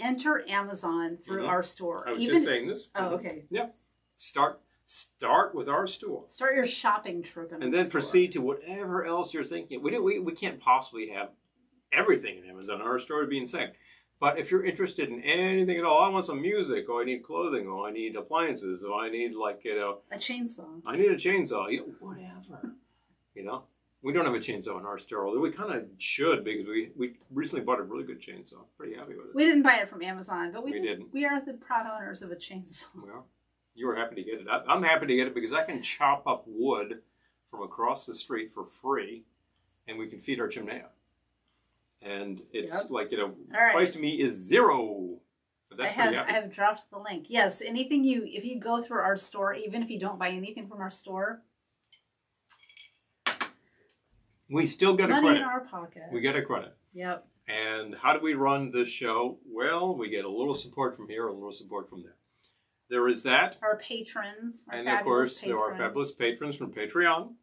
enter Amazon through our store, I was just saying this. Oh, okay. Yep. Start with our store. Start your shopping trip in and then proceed to whatever else you're thinking. We can't possibly have everything in Amazon. Our store would be insane. But if you're interested in anything at all, I want some music, or I need clothing, or I need appliances, or I need a chainsaw. I need a chainsaw. Whatever. We don't have a chainsaw in our store, although we kind of should because we recently bought a really good chainsaw. Pretty happy with it. We didn't buy it from Amazon, but we didn't. We are the proud owners of a chainsaw. Well, you were happy to get it. I'm happy to get it because I can chop up wood from across the street for free, and we can feed our chimney. And it's like, price to me is $0. But that's pretty happy. I have dropped the link. Yes, anything if you go through our store, even if you don't buy anything from our store, we still get a credit. Money in our pocket. We get a credit. Yep. And how do we run this show? Well, we get a little support from here, a little support from there. There is that. Our patrons. And of course, there are fabulous patrons from Patreon.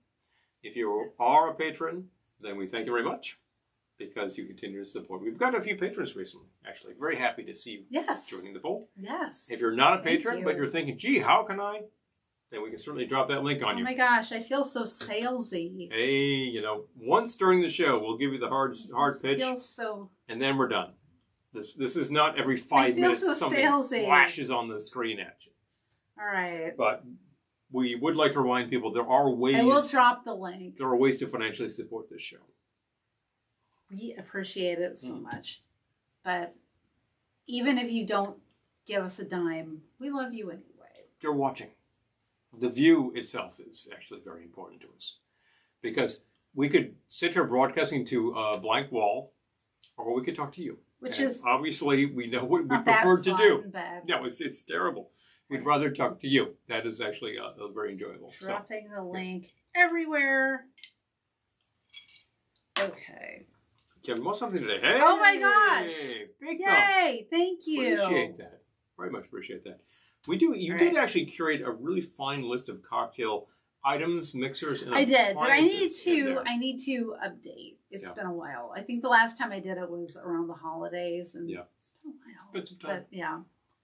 If you are a patron, then we thank you very much because you continue to support. We've got a few patrons recently, actually. Very happy to see you joining the fold. Yes. If you're not a patron, but you're thinking, gee, how can I? Then we can certainly drop that link on you. Oh my gosh, I feel so salesy. Hey, once during the show, we'll give you the hard pitch. I feel so... And then we're done. This is not every 5 minutes something flashes on the screen at you. All right. But we would like to remind people there are ways... I will drop the link. There are ways to financially support this show. We appreciate it so much. But even if you don't give us a dime, we love you anyway. You're watching. The view itself is actually very important to us. Because we could sit here broadcasting to a blank wall, or we could talk to you. Which is... Obviously, we know what we prefer to do. No, it's terrible. We'd rather talk to you. That is actually very enjoyable. Dropping the link everywhere. Okay. Kevin, want something today? Hey! Oh my gosh! Big Yay! Thank you. Appreciate that. Very much appreciate that. We do. You did actually curate a really fine list of cocktail items, mixers, and I did, but I need to update. It's been a while. I think the last time I did it was around the holidays, and it's been a while. Been some time.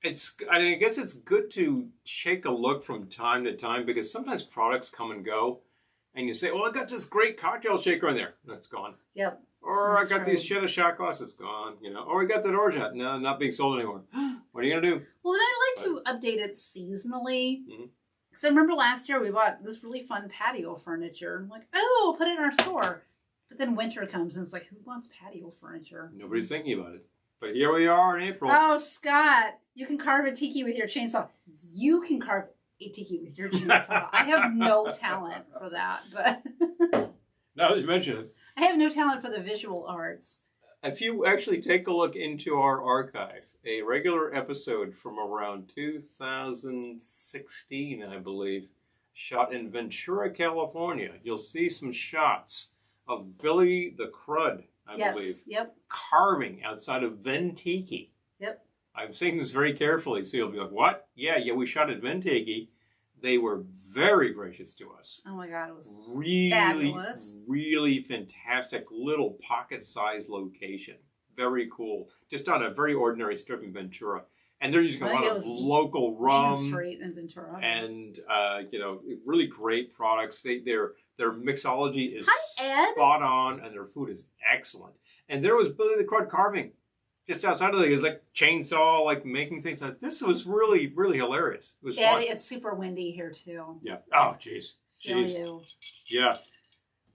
But I guess it's good to take a look from time to time because sometimes products come and go, and you say, "Oh, I got this great cocktail shaker in there." No, it's gone. Yep. Or I got these cheddar shot glasses, gone. Or I got that orange hat. No, not being sold anymore. What are you gonna do? Well, and I like to update it seasonally. Because I remember last year we bought this really fun patio furniture. I'm like, oh, we'll put it in our store. But then winter comes and it's like, who wants patio furniture? Nobody's thinking about it. But here we are in April. Oh, Scott, you can carve a tiki with your chainsaw. You can carve a tiki with your chainsaw. I have no talent for that, but now that you mention it, I have no talent for the visual arts. If you actually take a look into our archive, a regular episode from around 2016, I believe, shot in Ventura, California, you'll see some shots of Billy the Crud, I believe, carving outside of Ventiki. Yep. I'm saying this very carefully, so you'll be like, what? Yeah, we shot at Ventiki. They were very gracious to us. Oh my God, it was fabulous. Really fantastic little pocket-sized location. Very cool. Just on a very ordinary strip in Ventura. And they're using a lot of local rum. Main Street in Ventura. And, really great products. Their mixology is Ed. spot on, and their food is excellent. And there was Billy the Crud carving. Just outside of it, it's like chainsaw, like making things. This was really, really hilarious. It was fun. It's super windy here too. Yeah. Oh, jeez. Yeah.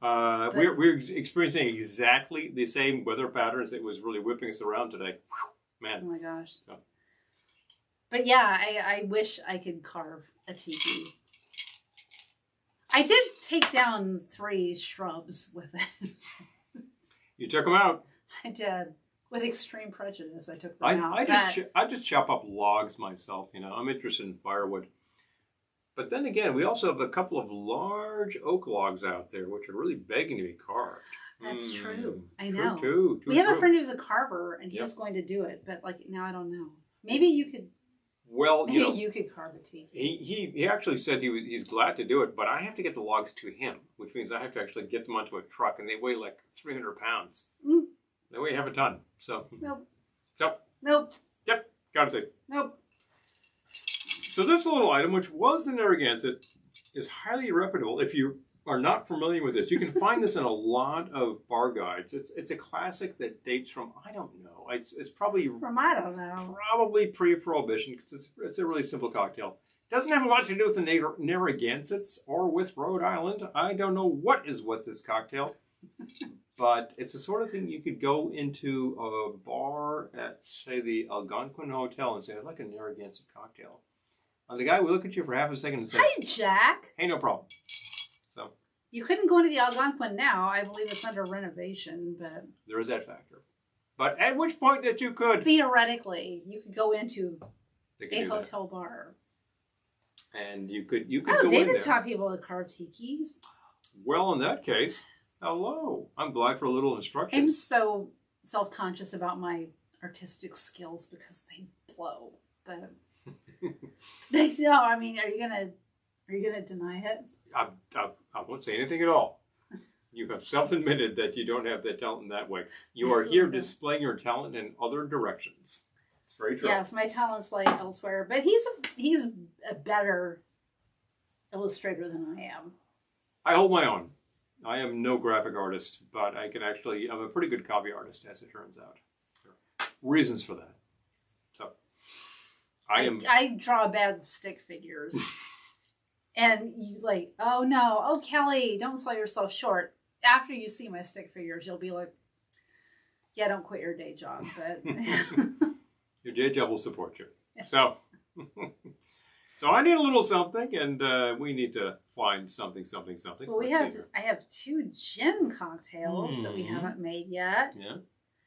We're experiencing exactly the same weather patterns. It was really whipping us around today. Whew, man. Oh my gosh. So. But yeah, I wish I could carve a tiki. I did take down 3 shrubs with it. You took them out. I did. With extreme prejudice, I took them out. I just chop up logs myself. I'm interested in firewood. But then again, we also have a couple of large oak logs out there, which are really begging to be carved. That's true. I know. True. We have a friend who's a carver, and he was going to do it, but now I don't know. Maybe you could. Well, you could carve a tiki. He actually said he's glad to do it, but I have to get the logs to him, which means I have to actually get them onto a truck, and they weigh like 300 pounds. They weigh half a ton. So. Nope. Nope. Yep. Gotta say. Nope. So this little item, which was the Narragansett, is highly reputable. If you are not familiar with this, you can find this in a lot of bar guides. It's a classic that dates from, I don't know. It's probably from, I don't know. Probably pre-Prohibition, because it's a really simple cocktail. Doesn't have a lot to do with the Narragansetts or with Rhode Island. I don't know what is with this cocktail. But it's the sort of thing you could go into a bar at, say, the Algonquin Hotel and say, I'd like a Narragansett cocktail. And the guy would look at you for half a second and say, Hi, Jack. Hey, no problem. So You couldn't go into the Algonquin now. I believe it's under renovation, but... There is that factor. But at which point that you could... Theoretically, you could go into a hotel bar. And you could go Oh, in David there. taught people to carve tikis. Well, in that case... Hello. I'm glad for a little instruction. I'm so self-conscious about my artistic skills because they blow. But no, I mean, are you gonna deny it? I won't say anything at all. You have self-admitted that you don't have that talent in that way. You are here displaying your talent in other directions. It's very true. Yes, my talent's like elsewhere, but he's a better illustrator than I am. I hold my own. I am no graphic artist, but I'm a pretty good copy artist, as it turns out. There are reasons for that. So, I draw bad stick figures. And you like, oh no, oh Kelly, don't sell yourself short. After you see my stick figures, you'll be like, yeah, don't quit your day job. But your day job will support you. So, so I need a little something, and we need to find something. Well, I have 2 gin cocktails that we haven't made yet. Yeah.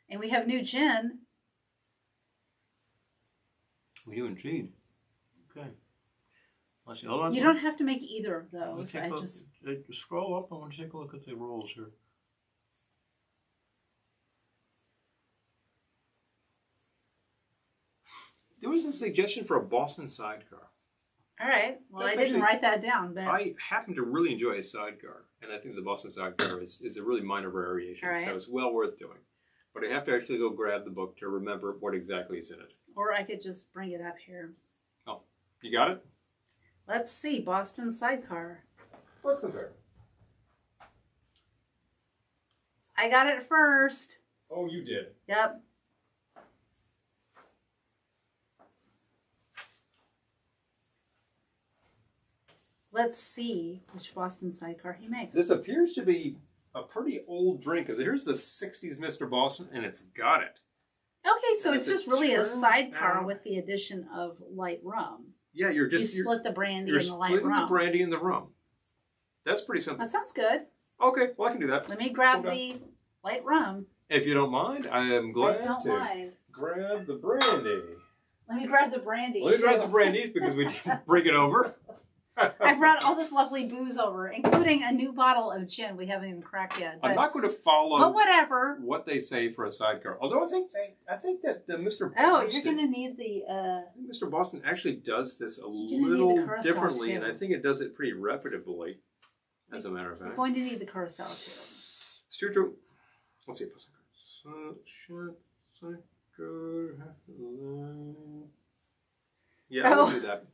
And we have new gin. We do indeed. Okay. Let's see. Hold on. You don't have to make either of those. Scroll up. I want to take a look at the rules here. There was a suggestion for a Boston sidecar. All right. Well, That's I didn't write that down, but I happen to really enjoy a sidecar, and I think the Boston sidecar is a really minor variation, right. So it's well worth doing. But I have to actually go grab the book to remember what exactly is in it. Or I could just bring it up here. Oh, you got it? Let's see. Boston sidecar. Let's compare. I got it first. Oh, you did? Yep. Let's see which Boston sidecar he makes. This appears to be a pretty old drink, because here's the 60s Mr. Boston, and it's got it. Okay, so And it's if just it really a turns sidecar out- with the addition of light rum. Yeah, you split the brandy you're and the light splitting rum. the brandy and the rum. That's pretty simple. That sounds good. Okay, well, I can do that. Let me grab Hold on. the light rum. If you don't mind, I am glad I don't to mind. grab the brandy. Let me grab the brandy. Let me grab too. the brandies because we didn't bring it over. I brought all this lovely booze over, including a new bottle of gin we haven't even cracked yet. I'm not going to follow but whatever. what they say for a sidecar. Although I think that Mr. Oh, Boston, you're going to need the... I think Mr. Boston actually does this a need the little curacao, differently, too. and I think it does it pretty reputably, as a matter of You're fact. going to need the curacao, too. It's true. Let's see. Yeah, I'll do that.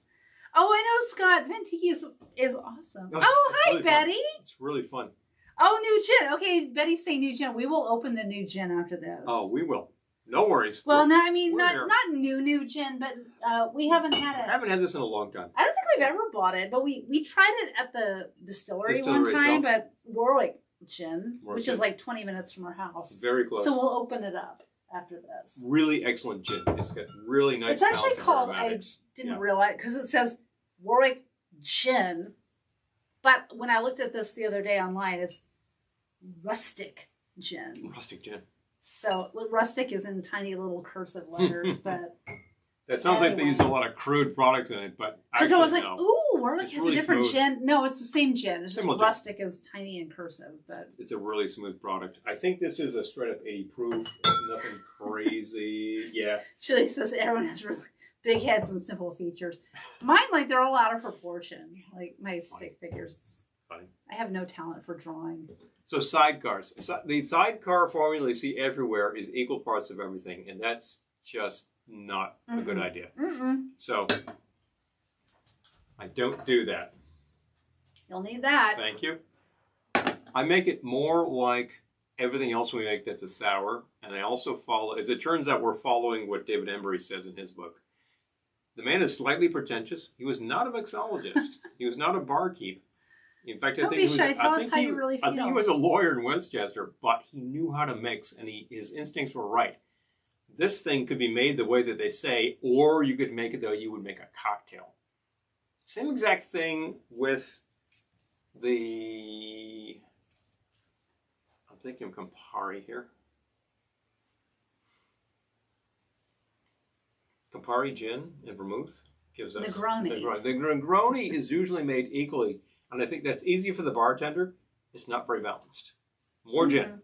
Oh, I know, Scott. Venti is awesome. Oh, Oh, it's hi, really fun. Betty. It's really fun. Oh, new gin. Okay, Betty's saying new gin. We will open the new gin after this. Oh, we will. No worries. Well, no, I mean, we're not there. new gin, but we haven't had I it. haven't had this in a long time. I don't think we've ever bought it, but we tried it at the distillery one Distillery time, itself? at Warwick Gin, Warwick which Gin. is like 20 minutes from our house. Very close. So we'll open it up after this. Really excellent gin. It's got really nice It's actually balance of called, aromatics. I didn't Yeah. realize, because it says Warwick Gin, but when I looked at this the other day online, it's rustic gin. Rustic gin. So rustic is in tiny little cursive letters, but That sounds like they Anyway. used a lot of crude products in it, but because actually I was like, no. ooh, Warwick It's has really a different smooth. gin. No, it's the same gin. It's just Similar gin. rustic is tiny and cursive, but It's a really smooth product. I think this is a straight up 80 proof. It's nothing crazy. Yeah. Chili says everyone has really big heads and simple features. Mine, like, they're all out of proportion. Like my stick figures. Funny. I have no talent for drawing. So sidecars. The sidecar formula you see everywhere is equal parts of everything, and that's just not a good idea. Mm-mm. So I don't do that. You'll need that. Thank you. I make it more like everything else we make that's a sour, and I also follow, as it turns out, we're following what David Embry says in his book. The man is slightly pretentious. He was not a mixologist. He was not a barkeep. In fact, Don't be shy. Tell us how you really feel. I think he was a lawyer in Westchester, but he knew how to mix, and his instincts were right. This thing could be made the way that they say, or you could make it the way you would make a cocktail. Same exact thing with the... I'm thinking of Campari here. Campari gin and vermouth gives us... Negroni. The Negroni is usually made equally, and I think that's easy for the bartender. It's not very balanced. More gin.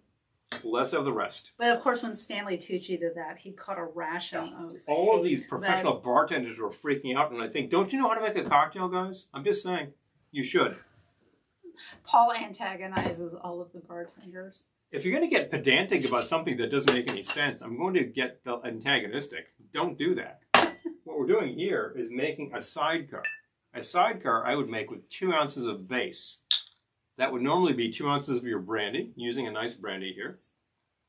Less of the rest. But of course, when Stanley Tucci did that, he caught a ration of all of these professional bartenders were freaking out, and I think, don't you know how to make a cocktail, guys? I'm just saying, you should. Paul antagonizes all of the bartenders. If you're going to get pedantic about something that doesn't make any sense, I'm going to get antagonistic. Don't do that. What we're doing here is making a sidecar. A sidecar I would make with 2 ounces of base. That would normally be 2 ounces of your brandy, using a nice brandy here.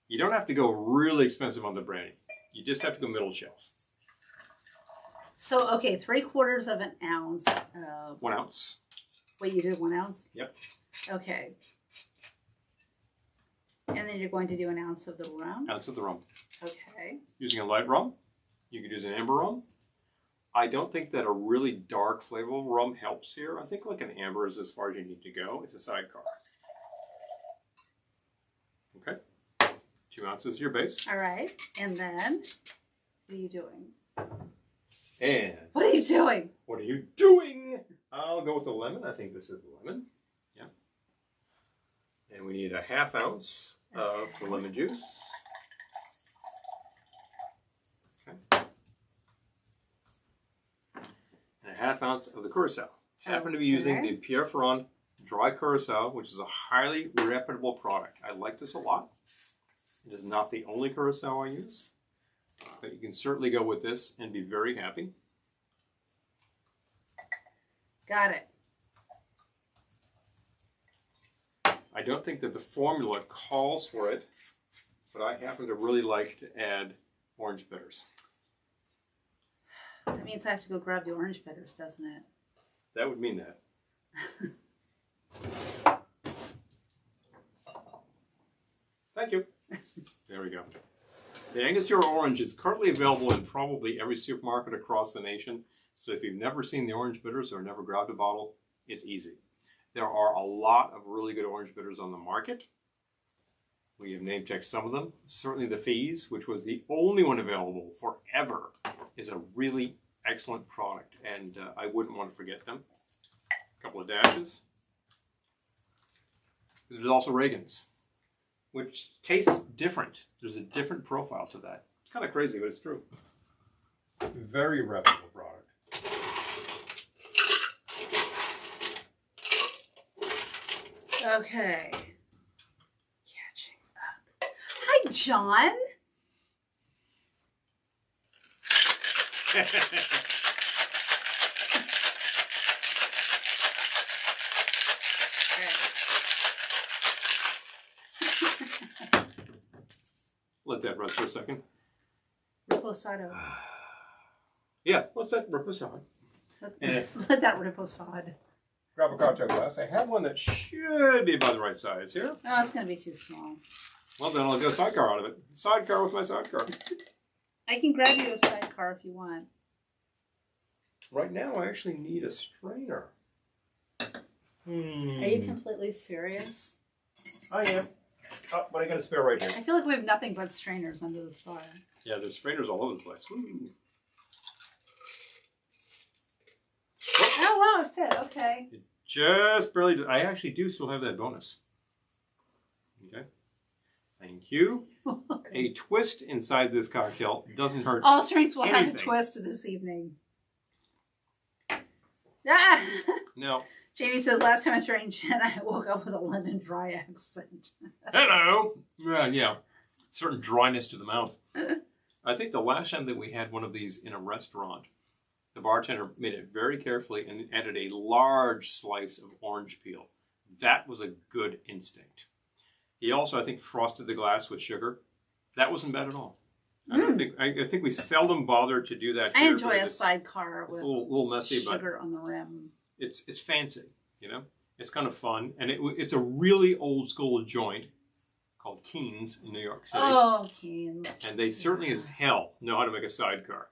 You don't have to go really expensive on the brandy. You just have to go middle shelf. So, okay, 3/4 of an ounce. 1 ounce. Wait, you did 1 ounce? Yep. Okay. And then you're going to do an ounce of the rum? Ounce of the rum. Okay. Using a light rum. You could use an amber rum. I don't think that a really dark flavorful rum helps here. I think like an amber is as far as you need to go. It's a sidecar. Okay. 2 ounces of your base. All right. And then, what are you doing? And... What are you doing? What are you doing? I'll go with the lemon. I think this is the lemon. Yeah. And we need a 1/2 ounce of the lemon juice. Okay. And a 1/2 ounce of the curacao. Happen to be using the Pierre Ferrand dry curacao, which is a highly reputable product. I like this a lot. It is not the only curacao I use, but you can certainly go with this and be very happy. Got it. I don't think that the formula calls for it, but I happen to really like to add orange bitters. That means I have to go grab the orange bitters, doesn't it? That would mean that. Thank you. There we go. The Angostura orange is currently available in probably every supermarket across the nation. So if you've never seen the orange bitters or never grabbed a bottle, it's easy. There are a lot of really good orange bitters on the market. We have name checked some of them. Certainly the Fees, which was the only one available forever, is a really excellent product, and I wouldn't want to forget them. A couple of dashes. There's also Reagan's, which tastes different. There's a different profile to that. It's kind of crazy, but it's true. Very reputable product. Okay. Catching up. Hi, John. Let that rest for a second. Reposado. Yeah, let's let reposado. Let that reposado. Grab a cocktail glass. I have one that should be about the right size here. Oh, it's going to be too small. Well, then I'll go sidecar out of it. Sidecar with my sidecar. I can grab you a sidecar if you want. Right now, I actually need a strainer. Are you completely serious? I am. Oh, but I got a spare right here. I feel like we have nothing but strainers under this fire. Yeah, there's strainers all over the place. Ooh. Oh, wow, it fit. Okay. It just barely did. I actually do still have that bonus. Okay. Thank you. A twist inside this cocktail doesn't hurt. All drinks will anything. have a twist this evening. Ah! No. Jamie says, last time I drank gin, I woke up with a London dry accent. Hello. Yeah. Certain dryness to the mouth. I think the last time that we had one of these in a restaurant, the bartender made it very carefully and added a large slice of orange peel. That was a good instinct. He also, I think, frosted the glass with sugar. That wasn't bad at all. I think we seldom bother to do that. I here, enjoy a sidecar with a little messy, sugar on the rim. It's fancy, you know. It's kind of fun, and it's a really old school joint called Keen's in New York City. Oh, Keen's! And they certainly as hell know how to make a sidecar.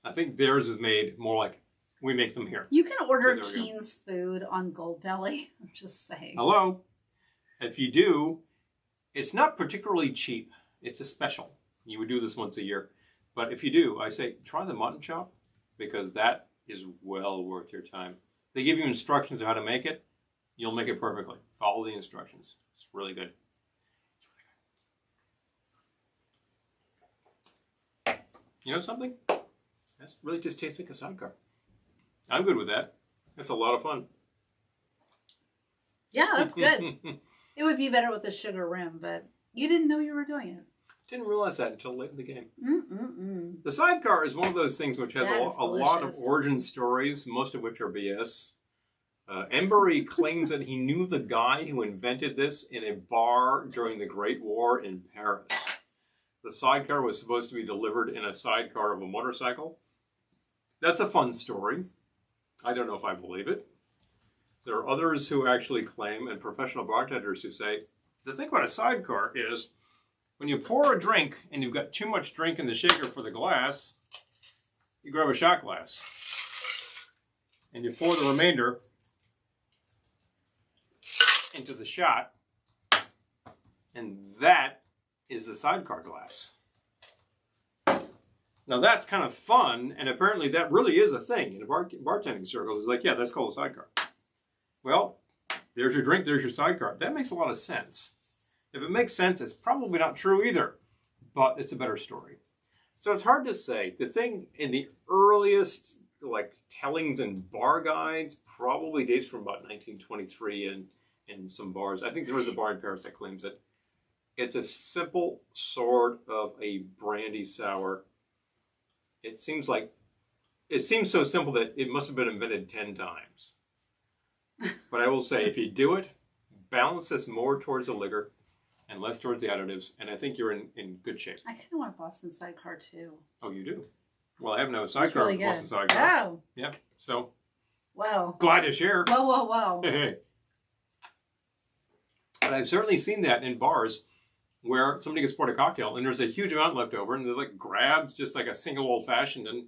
I think theirs is made more like we make them here. You can order Keen's food on Goldbelly. I'm just saying. Hello. If you do, it's not particularly cheap. It's a special. You would do this once a year. But if you do, I say try the mutton chop because that is well worth your time. They give you instructions on how to make it. You'll make it perfectly. Follow the instructions. It's really good. You know something? That really just tastes like a sidecar. I'm good with that. That's a lot of fun. Yeah, that's good. It would be better with a sugar rim, but you didn't know you were doing it. Didn't realize that until late in the game. The sidecar is one of those things which has a lot of origin stories, most of which are BS. Embury claims that he knew the guy who invented this in a bar during the Great War in Paris. The sidecar was supposed to be delivered in a sidecar of a motorcycle. That's a fun story. I don't know if I believe it. There are others who actually claim, and professional bartenders who say, the thing about a sidecar is when you pour a drink and you've got too much drink in the shaker for the glass, you grab a shot glass and you pour the remainder into the shot, and that is the sidecar glass. Now that's kind of fun, and apparently that really is a thing in bartending circles. It's like, yeah, that's called a sidecar. Well, there's your drink, there's your sidecar. That makes a lot of sense. If it makes sense, it's probably not true either, but it's a better story. So it's hard to say. The thing in the earliest tellings and bar guides probably dates from about 1923 and in some bars. I think there was a bar in Paris that claims it. It's a simple sort of a brandy sour. It seems so simple that it must have been invented 10 times. But I will say, if you do it, balance this more towards the liquor and less towards the additives, and I think you're in good shape. I kind of want a Boston sidecar too. Oh, you do? Well, I have no sidecar with Boston sidecar. Oh. Yeah, so. Well. Glad to share. Well. Hey. But I've certainly seen that in bars where somebody gets poured a cocktail and there's a huge amount left over and there's grabs just like a single old fashioned and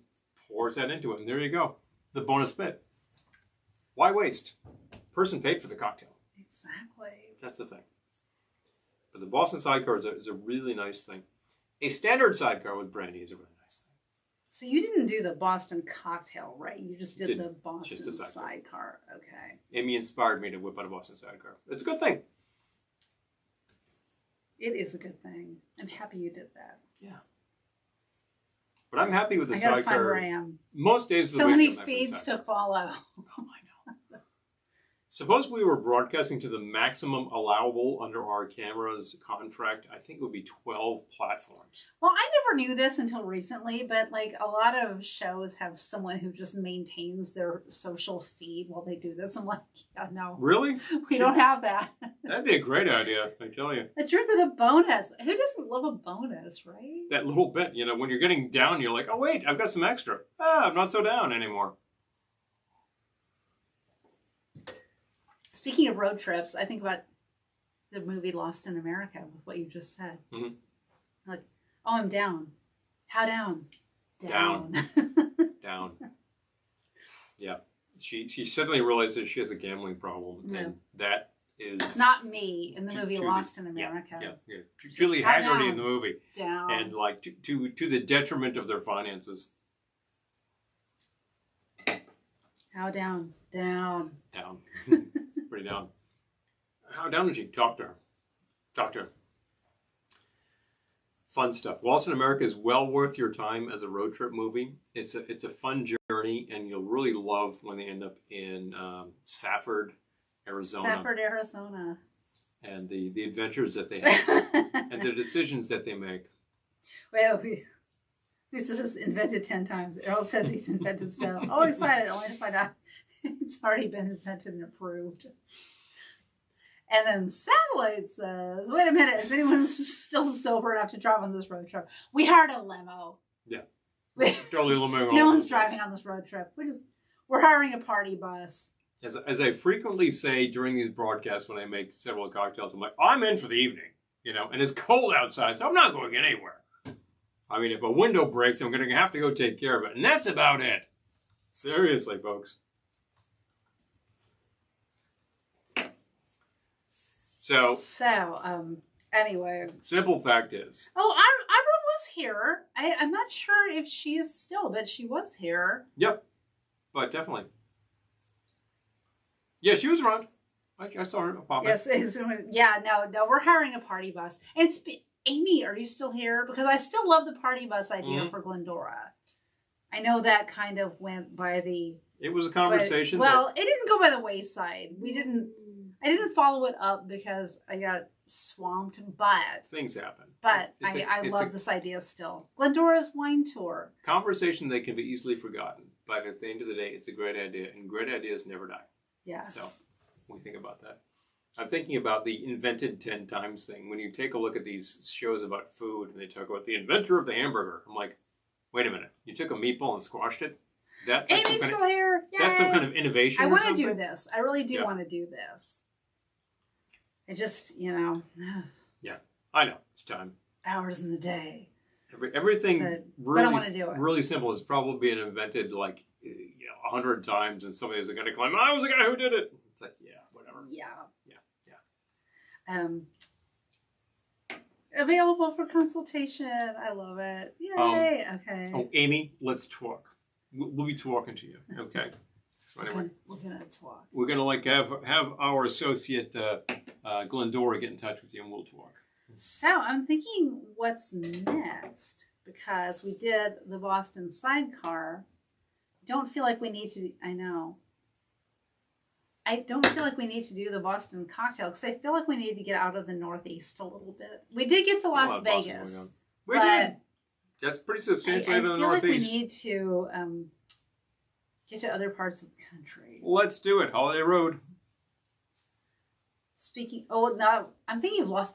pours that into it. And there you go. The bonus bit. Why waste? Person paid for the cocktail. Exactly. That's the thing. But the Boston sidecar is a really nice thing. A standard sidecar with brandy is a really nice thing. So you didn't do the Boston cocktail, right? You just did the Boston sidecar. Okay. Amy inspired me to whip out a Boston sidecar. It's a good thing. It is a good thing. I'm happy you did that. Yeah. But I'm happy with the sidecar. I gotta find where I am. Most days of the week. So many feeds to follow. Oh, I know. Suppose we were broadcasting to the maximum allowable under our camera's contract. I think it would be 12 platforms. Well, I never knew this until recently, but a lot of shows have someone who just maintains their social feed while they do this. I'm like, yeah, no. Really? We don't have that. That'd be a great idea, I tell you. A drink with a bonus. Who doesn't love a bonus, right? That little bit, when you're getting down, you're like, oh, wait, I've got some extra. I'm not so down anymore. Speaking of road trips, I think about the movie Lost in America with what you just said. Mm-hmm. Like, oh, I'm down. How down? Down. Down. Yeah. She suddenly realizes she has a gambling problem. Yeah. And that is... Not me in the movie Lost in America. Yeah. Julie Haggerty in the movie. Down. And to the detriment of their finances. How down? Down. Down. Pretty down. How down is she? Talk to her. Fun stuff. Lost in America is well worth your time as a road trip movie. It's a fun journey, and you'll really love when they end up in Safford, Arizona. And the adventures that they have and the decisions that they make. Well, this is invented 10 times. Earl says he's invented stuff. Oh, excited, only to find out it's already been invented and approved. And then Satellite says, wait a minute, is anyone still sober enough to drive on this road trip? We hired a limo. Yeah. Totally limo. No one's driving on this road trip. We're hiring a party bus. As I frequently say during these broadcasts when I make several cocktails, I'm like, I'm in for the evening, you know, and it's cold outside, so I'm not going anywhere. I mean, if a window breaks, I'm going to have to go take care of it, and that's about it. Seriously, folks. So anyway. Simple fact is. Oh, Ira was here. I'm not sure if she is still, but she was here. Yep. But definitely. Yeah, she was around. I saw her pop Yes. Yeah, no, we're hiring a party bus. And Amy, are you still here? Because I still love the party bus idea for Glendora. I know that kind of went by the... It was a conversation. It didn't go by the wayside. I didn't follow it up because I got swamped, but... Things happen. But I love this idea still. Glendora's wine tour. Conversation that can be easily forgotten. But at the end of the day, it's a great idea. And great ideas never die. Yes. So, when we think about that. I'm thinking about the invented 10 times thing. When you take a look at these shows about food, and they talk about the inventor of the hamburger. I'm like, wait a minute. You took a meatball and squashed it? That's like Amy's still here. Yay. That's some kind of innovation. I want to do this. I really do want to do this. I just, Yeah, I know. It's time. Hours in the day. Everything but I want to do it. Really simple is probably being invented like 100 times, and somebody was going to claim, I was the guy who did it. It's like, yeah, whatever. Yeah. Available for consultation. I love it. Yay. Okay. Oh, Amy, let's talk. We'll be talking to you. Okay. So anyway, we're gonna talk. We're gonna have our associate Glendora get in touch with you, and we'll talk. So I'm thinking, what's next? Because we did the Boston sidecar. Don't feel like we need to. I know. I don't feel like we need to do the Boston cocktail because I feel like we need to get out of the Northeast a little bit. We did get to Las Vegas. We did. That's pretty substantially in the Northeast. I feel like we need to get to other parts of the country. Let's do it. Holiday Road. I'm thinking of Lost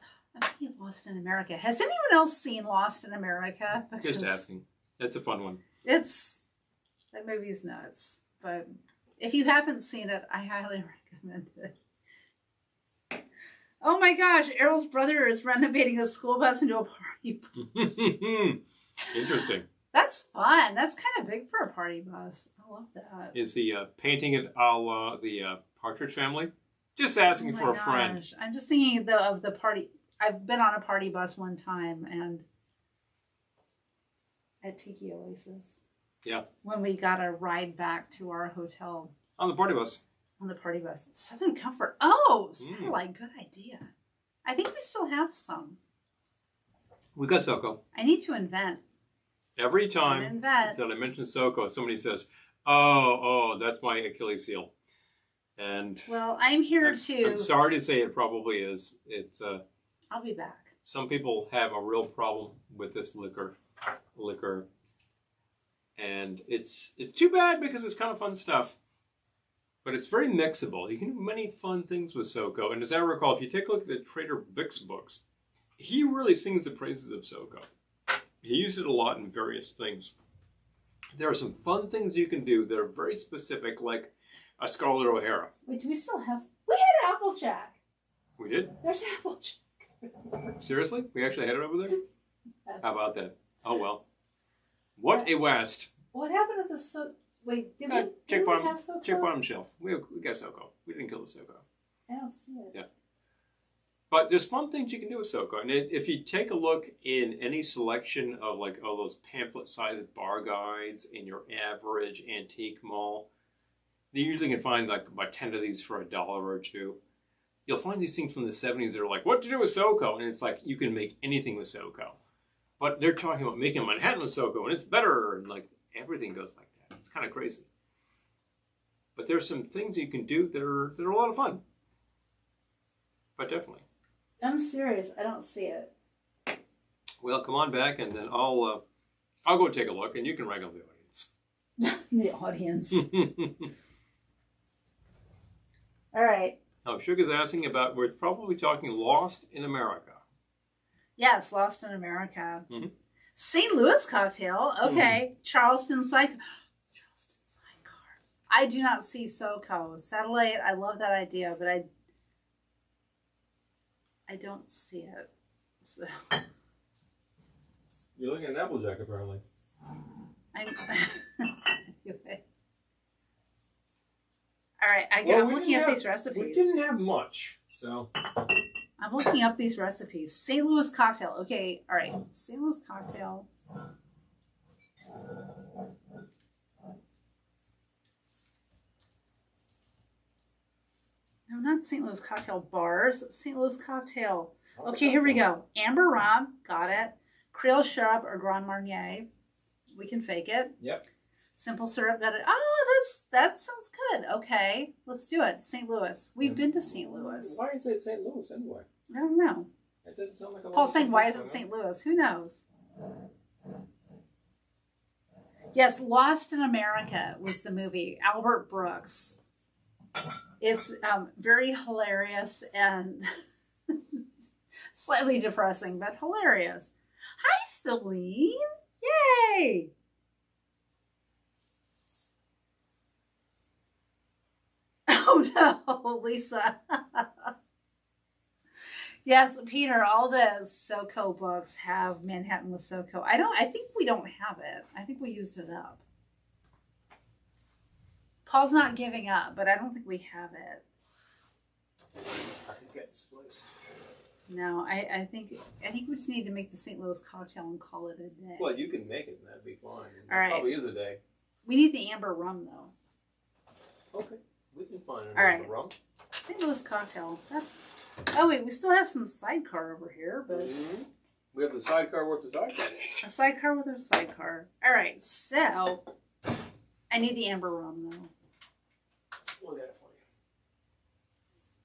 in America. Has anyone else seen Lost in America? Just asking. That's a fun one. That movie's nuts, but. If you haven't seen it, I highly recommend it. Oh my gosh, Errol's brother is renovating a school bus into a party bus. Interesting. That's fun. That's kind of big for a party bus. I love that. Is he painting it a la the Partridge Family? Just asking for a friend. I'm just thinking of the party. I've been on a party bus one time and at Tiki Oasis. Yeah. When we got a ride back to our hotel. On the party bus. Southern Comfort. Oh, Satellite. Good idea. I think we still have some. We got SoCo. I need to invent. Every time that I mention SoCo, somebody says, oh, that's my Achilles heel. And well, I'm here too. I'm sorry to say it probably is. It's I'll be back. Some people have a real problem with this liquor. And it's too bad because it's kind of fun stuff. But it's very mixable. You can do many fun things with SoCo. And as I recall, if you take a look at the Trader Vic's books, he really sings the praises of SoCo. He used it a lot in various things. There are some fun things you can do that are very specific, like a Scarlett O'Hara. Wait, do we still have... We had Applejack. We did? There's Applejack. Seriously? We actually had it over there? How about that? Oh, well. What a waste. What happened to the... Wait, did we have SoCo? Check bottom shelf. We got SoCo. We didn't kill the SoCo. I don't see it. Yeah. But there's fun things you can do with SoCo. And if you take a look in any selection of like all those pamphlet-sized bar guides in your average antique mall, you usually can find like about 10 of these for $1 or $2. You'll find these things from the 70s that are like, what to do with SoCo? And it's like, you can make anything with SoCo. But they're talking about making Manhattan with SoCo, and it's better, and like everything goes like that. It's kind of crazy. But there's some things you can do that are a lot of fun. But definitely. I'm serious. I don't see it. Well, come on back, and then I'll go take a look, and you can wrangle the audience. The audience. All right. Oh, Sugar's asking about, we're probably talking Lost in America. Yes, Lost in America. Mm-hmm. St. Louis cocktail. Okay. Mm-hmm. Charleston Sidecar. I do not see SoCo. Satellite, I love that idea, but I don't see it. So. You're looking at Applejack, apparently. I'm All right, I'm looking up these recipes. We didn't have much, so. I'm looking up these recipes. St. Louis cocktail. Okay, all right. St. Louis cocktail. No, not St. Louis cocktail bars. St. Louis cocktail. Okay, here we go. Amber rum. Got it. Creole syrup or Grand Marnier. We can fake it. Yep. Simple syrup. Got it. Oh, that sounds good. Okay, let's do it. St. Louis. We've been to St. Louis. Why is it St. Louis anyway? I don't know. It doesn't sound like a lot. Paul's saying, why is it St. Louis? Who knows? Yes, Lost in America was the movie. Albert Brooks. It's very hilarious and slightly depressing, but hilarious. Hi, Celine. Yay! Oh no, Lisa. Yes, Peter, all the SoCo books have Manhattan with SoCo. I think we don't have it. I think we used it up. Paul's not giving up, but I don't think we have it. I think I displaced. No, I think we just need to make the St. Louis cocktail and call it a day. Well, you can make it and that'd be fine. All right. Probably is a day. We need the amber rum though. Okay. We can find an amber rum. St. Louis cocktail. That's. Oh wait, we still have some sidecar over here, but we have the sidecar with the sidecar. A sidecar with a sidecar. All right, so I need the amber rum though. We'll get it for you.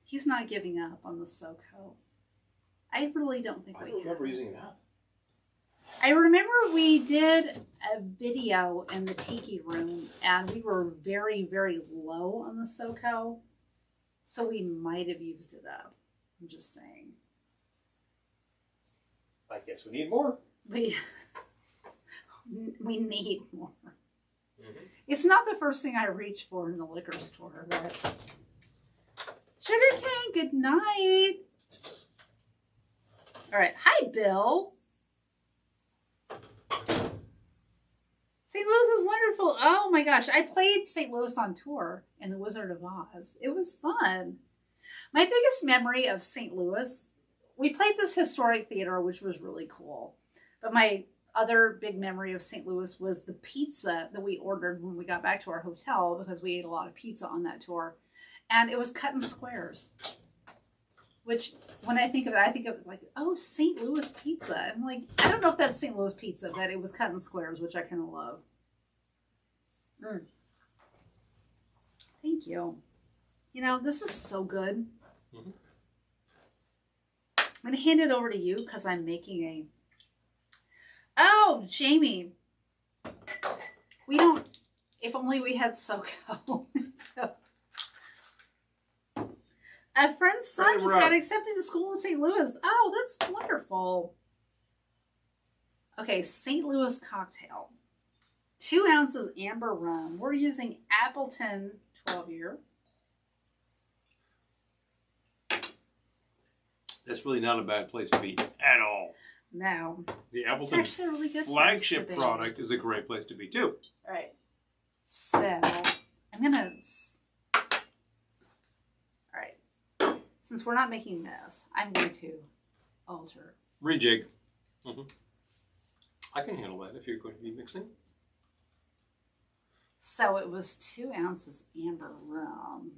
He's not giving up on the SoCo. I really don't think we have. I don't remember using an app. I remember we did a video in the Tiki Room, and we were very, very low on the SoCo, so we might have used it up. I'm just saying. I guess we need more. We need more. Mm-hmm. It's not the first thing I reach for in the liquor store, but Sugar cane, good night. All right, hi, Bill. St. Louis is wonderful. Oh my gosh, I played St. Louis on tour in The Wizard of Oz. It was fun. My biggest memory of St. Louis, we played this historic theater, which was really cool. But my other big memory of St. Louis was the pizza that we ordered when we got back to our hotel, because we ate a lot of pizza on that tour. And it was cut in squares. Which, when I think of it like, oh, St. Louis pizza. I'm like, I don't know if that's St. Louis pizza, but it was cut in squares, which I kind of love. Thank you. You know, this is so good. Mm-hmm. I'm going to hand it over to you because I'm making a... Oh, Jamie. We don't... If only we had SoCo. A friend's son just got accepted to school in St. Louis. Oh, that's wonderful. Okay, St. Louis cocktail. 2 ounces amber rum. We're using Appleton 12-year. That's really not a bad place to be at all. No. The Appleton really flagship product is a great place to be too. All right. So, I'm going to... Since we're not making this, I'm going to alter. Rejig. Mm-hmm. I can handle that if you're going to be mixing. So it was 2 ounces amber rum.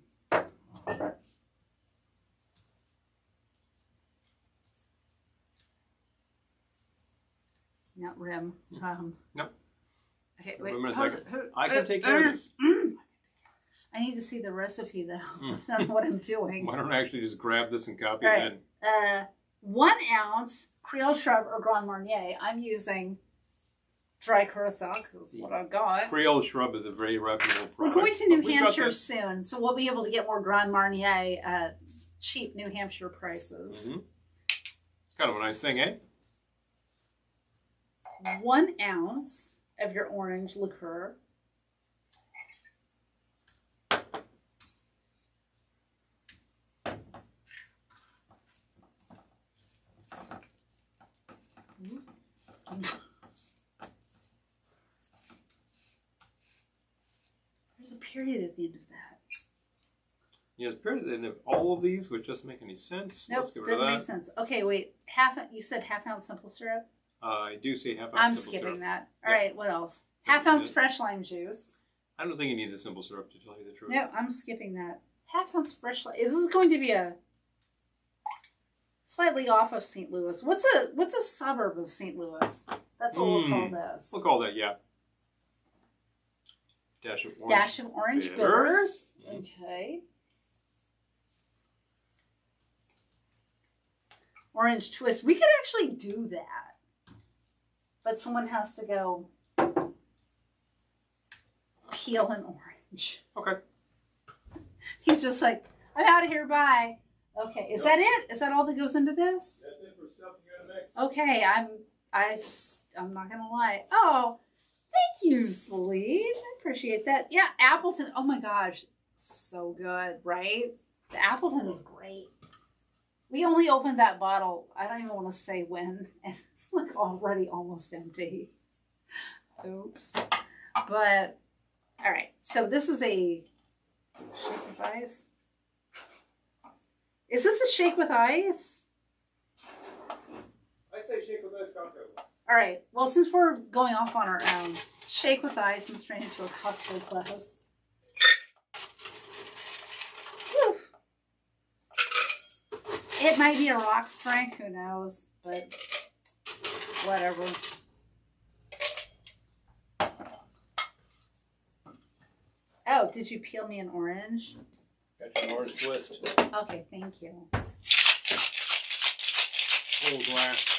Not rim. Nope. Okay, wait. Wait a second. I can take care of this. I need to see the recipe, though. I don't know what I'm doing. Why don't I actually just grab this and copy it in? 1 ounce Creole Shrub or Grand Marnier. I'm using dry curacao, because that's what I've got. Creole shrub is a very reputable product. We're going to New Hampshire soon, so we'll be able to get more Grand Marnier at cheap New Hampshire prices. Mm-hmm. It's kind of a nice thing, eh? 1 ounce of your orange liqueur. There's a period at the end of that. Yeah, there's a period at the end of all of these, which doesn't make any sense. Nope, Let's get rid of that. Doesn't make sense. Okay, wait. You said half ounce simple syrup? I do say half ounce I'm simple skipping syrup. that. All right, what else? Half ounce fresh lime juice. I don't think you need the simple syrup, to tell you the truth. No, I'm skipping that. Half ounce fresh lime. This is going to be a slightly off of St. Louis. What's a suburb of St. Louis? That's what we'll call this. We'll call that, yeah. Dash of orange bitters. Mm-hmm. Okay. Orange twist. We could actually do that. But someone has to go peel an orange. Okay. He's just like, I'm out of here, bye. Okay, is that it? Is that all that goes into this? That's it for stuff you gotta mix. Okay, I'm not gonna lie. Oh, thank you, Celine. I appreciate that. Yeah, Appleton. Oh my gosh, so good, right? The Appleton is great. We only opened that bottle, I don't even want to say when, and it's like already almost empty. Oops. But, all right, so this is a shake with ice. Is this a shake with ice? I say shake with ice cocktail. All right, well, since we're going off on our own, shake with ice and strain into a cocktail glass. Whew. It might be a rock strength, who knows, but whatever. Oh, did you peel me an orange? Got your orange twist. Okay, thank you. Full glass.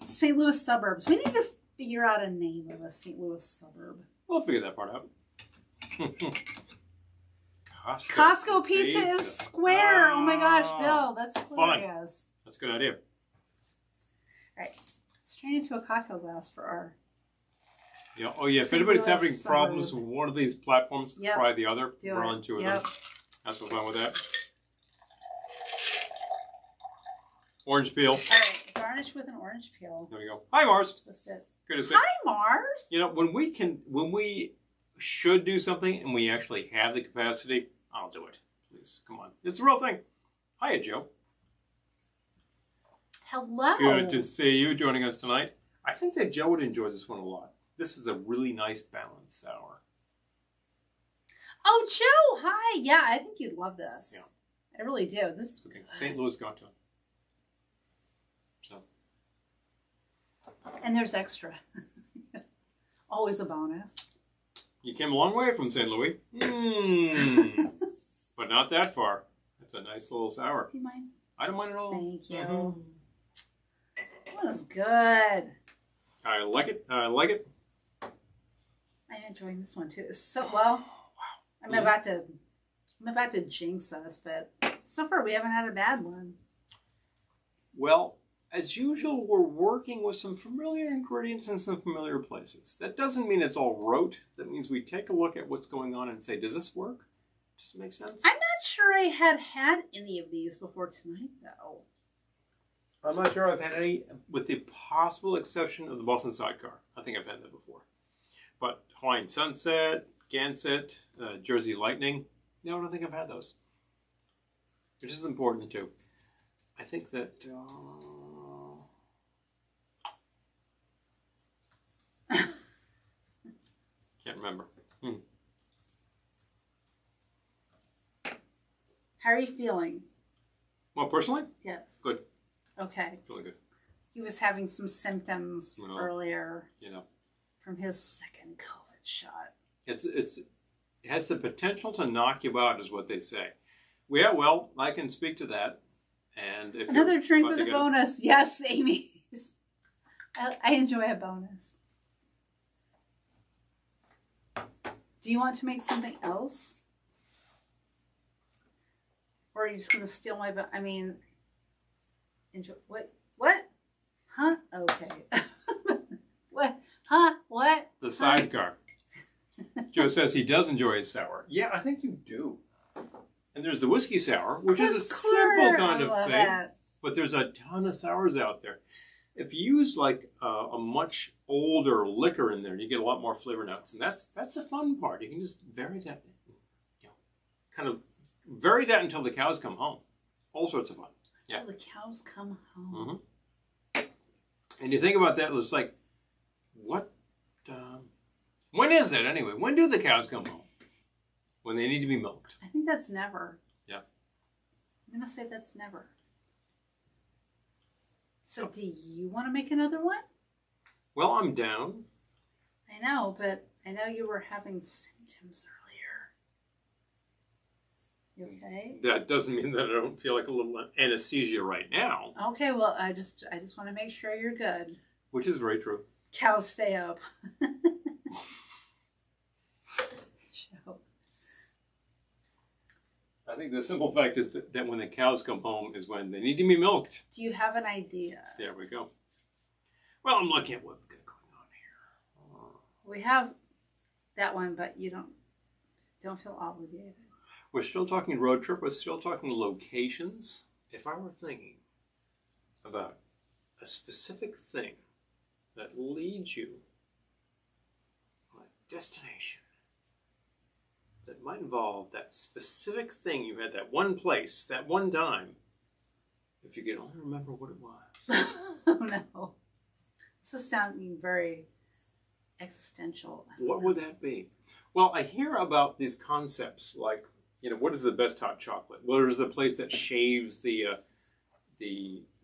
St. Louis suburbs. We need to figure out a name of a St. Louis suburb. We'll figure that part out. Costco pizza is square. Oh my gosh, Bill, that's hilarious. Fun. That's a good idea. All right, strain into a cocktail glass for our. Yeah. Oh yeah. If anybody's having problems with one of these platforms, try the other. We're on two of them. That's what's fun with that. Orange peel. All right, garnish with an orange peel. There we go. Hi, Mars. Twist it. Good to see. Hi, Mars. You know, when we should do something and we actually have the capacity, I'll do it. Please, come on. It's a real thing. Hiya, Joe. Hello. Good to see you joining us tonight. I think that Joe would enjoy this one a lot. This is a really nice balanced sour. Oh, Joe, hi. Yeah, I think you'd love this. Yeah. I really do. This is okay. St. Louis cocktail. So. And there's extra. Always a bonus. You came a long way from St. Louis. But not that far. It's a nice little sour. Do you mind? I don't mind at all. Thank you. Mm-hmm. That was good. I like it. I like it. I'm enjoying this one too. So well. Wow. I'm about to jinx us, but so far we haven't had a bad one. Well, as usual, we're working with some familiar ingredients in some familiar places. That doesn't mean it's all rote. That means we take a look at what's going on and say, does this work? Does it make sense? I'm not sure I had any of these before tonight, though. I'm not sure I've had any, with the possible exception of the Boston Sidecar. I think I've had that before. But Hawaiian Sunset, Gansett, Jersey Lightning, no, I don't think I've had those. Which is important, too. I think that... Can't remember. How are you feeling? Well, personally? Yes. Good. Okay. Feeling good. He was having some symptoms earlier. You know. From his second COVID shot. It has the potential to knock you out, is what they say. Yeah, well, I can speak to that. And if Another drink with a bonus. Yes, Amy. I enjoy a bonus. Do you want to make something else? Or are you just going to steal my... I mean... Enjoy... What? What? Huh? Okay. What? Huh? What? The sidecar. Joe says he does enjoy a sour. Yeah, I think you do. And there's the whiskey sour, which is a simple kind of thing. That. But there's a ton of sours out there. If you use like a much older liquor in there, you get a lot more flavor notes. And that's the fun part. You can just vary that, kind of vary that until the cows come home. All sorts of fun. Yeah. Until the cows come home. Mm-hmm. And you think about that, it's like, what? When is it anyway? When do the cows come home? When they need to be milked. I think that's never. Yeah. I'm going to say that's never. So do you want to make another one? Well, I'm down. I know, but I know you were having symptoms earlier. You okay? That doesn't mean that I don't feel like a little anesthesia right now. Okay, well, I just want to make sure you're good. Which is very true. Cows stay up. I think the simple fact is that when the cows come home is when they need to be milked. Do you have an idea? There we go. Well, I'm looking at what we've got going on here. We have that one, but you don't feel obligated. We're still talking road trip. We're still talking locations. If I were thinking about a specific thing that leads you to a destination that might involve that specific thing you had, that one place, that one time, if you could only remember what it was. Oh no. This is sounding very existential. What would that be? Well, I hear about these concepts like, what is the best hot chocolate? Well, there's the place that shaves the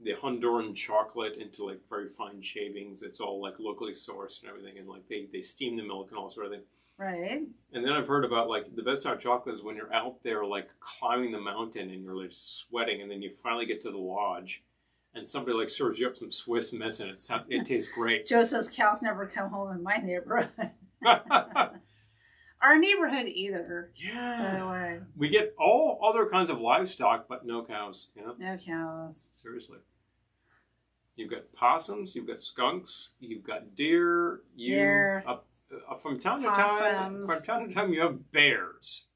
Honduran chocolate into like very fine shavings. It's all like locally sourced and everything, and like they steam the milk and all sort of thing. Right. And then I've heard about like the best hot chocolate is when you're out there like climbing the mountain and you're like sweating, and then you finally get to the lodge, and somebody like serves you up some Swiss Miss, and it tastes great. Joe says cows never come home in my neighborhood. Our neighborhood either. Yeah. By the way. We get all other kinds of livestock, but no cows. No cows. Seriously. You've got possums, you've got skunks, you've got deer. From time to time, you have bears.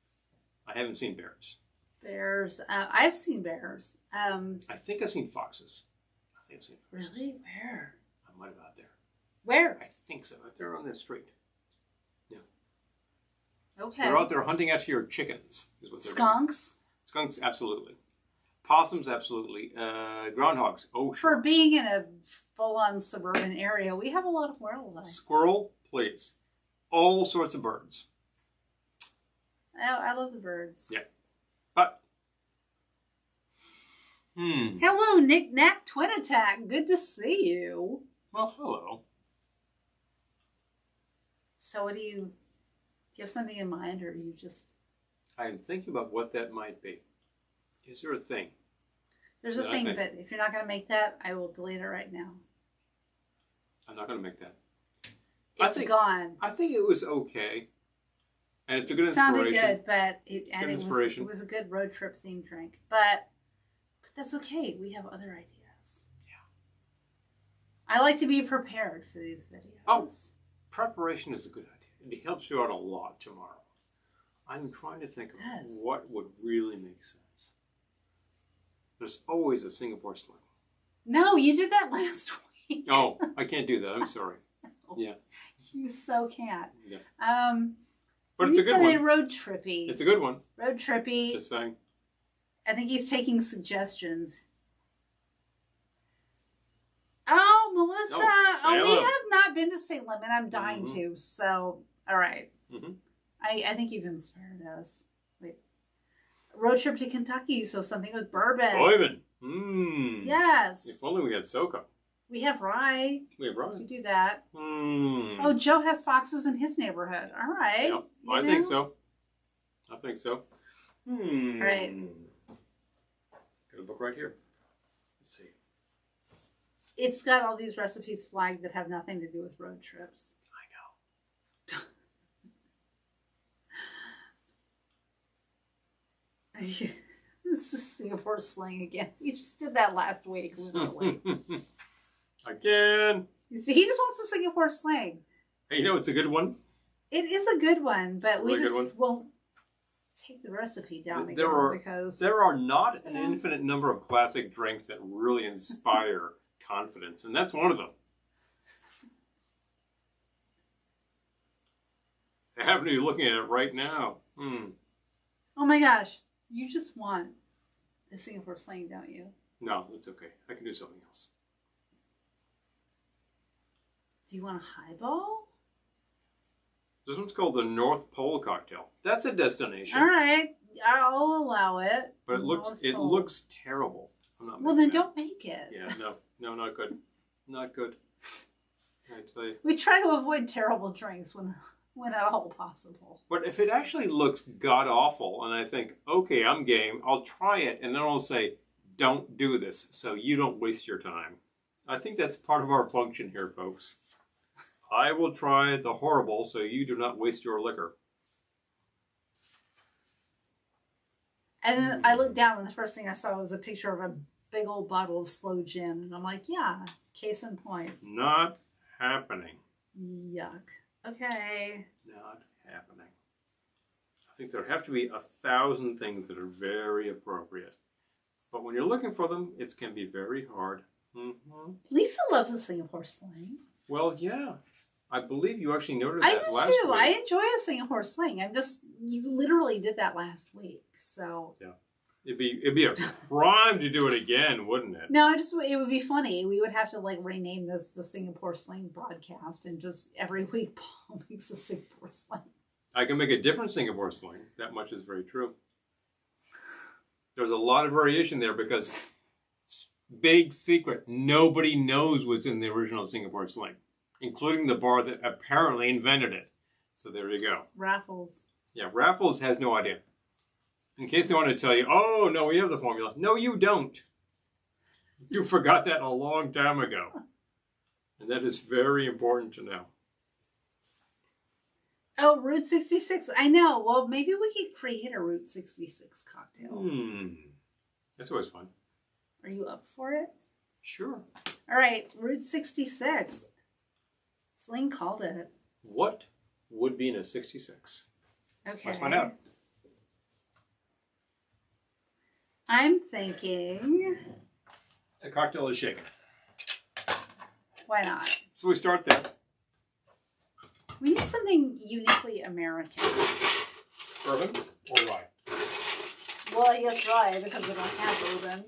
I haven't seen bears. Bears. I've seen bears. I think I've seen foxes. Really? Where? I might have out there. Where? I think so. Out there on the street. Yeah. Okay. They're out there hunting after your chickens. Is what they're Skunks? doing. Skunks, absolutely. Possums, absolutely. Groundhogs, oh sure. For being in a full-on suburban area, we have a lot of wildlife. Squirrel, please. All sorts of birds. I love the birds. Yeah. But. Hello, Nick Knack Twin Attack. Good to see you. Well, hello. So what do you have something in mind, or you just... I'm thinking about what that might be. Is there a thing? There's a thing, but if you're not going to make that, I will delete it right now. I'm not going to make that. It's gone. I think it was okay. And it's a good inspiration. It sounded good, but it was a good road trip themed drink. But that's okay. We have other ideas. Yeah. I like to be prepared for these videos. Oh, preparation is a good idea. It helps you out a lot tomorrow. I'm trying to think of what would really make sense. There's always a Singapore sling. No, you did that last week. Oh, I can't do that. I'm sorry. Yeah. You so can't. Yeah. But it's a good one. Road trippy. It's a good one. Road trippy. Just saying. I think he's taking suggestions. Oh, Melissa. We have not been to Salem, and I'm dying to. So, all right. Mm-hmm. I think you've inspired us. Wait. Road trip to Kentucky, so something with bourbon. Bourbon. Yes. If only we had SoCo. We have rye. We have rye. We do that. Oh, Joe has foxes in his neighborhood. All right. Yep. I think so. All right. Got a book right here. Let's see. It's got all these recipes flagged that have nothing to do with road trips. I know. This is Singapore slang again. You just did that last week, literally. Again. He just wants the Singapore slang. Hey, you know, it's a good one. It is a good one, but we just won't take the recipe down because there are not an infinite number of classic drinks that really inspire confidence, and that's one of them. I happen to be looking at it right now. Oh my gosh. You just want the Singapore slang, don't you? No, it's okay. I can do something else. Do you want a highball? This one's called the North Pole cocktail. That's a destination. All right. I'll allow it. But it looks terrible. I'm not well, then don't make it. Yeah, no, not good. Not good. I tell you. We try to avoid terrible drinks when at all possible. But if it actually looks god-awful, and I think, okay, I'm game, I'll try it, and then I'll say, don't do this, so you don't waste your time. I think that's part of our function here, folks. I will try the horrible, so you do not waste your liquor. And then I looked down, and the first thing I saw was a picture of a big old bottle of slow gin, and I'm like, yeah, case in point. Not happening. Yuck. Okay. Not happening. I think there have to be 1,000 things that are very appropriate. But when you're looking for them, it can be very hard. Lisa loves the Singapore slang. Well, yeah. I believe you actually noted that last week. I do too. I enjoy a Singapore slang. You literally did that last week. So. Yeah. It'd be a crime to do it again, wouldn't it? No, it would be funny. We would have to rename this the Singapore slang broadcast, and just every week Paul makes a Singapore slang. I can make a different Singapore slang. That much is very true. There's a lot of variation there because, big secret, nobody knows what's in the original Singapore slang, including the bar that apparently invented it. So there you go. Raffles. Yeah, Raffles has no idea. In case they want to tell you, oh, no, we have the formula. No, you don't. You forgot that a long time ago. And that is very important to know. Oh, Route 66. I know. Well, maybe we could create a Route 66 cocktail. That's always fun. Are you up for it? Sure. All right, Route 66. Celine called it. What would be in a 66? Okay. Let's find out. I'm thinking... A cocktail is shaken. Why not? So we start there. We need something uniquely American. Bourbon or rye? Well, I guess rye, because we don't have bourbon.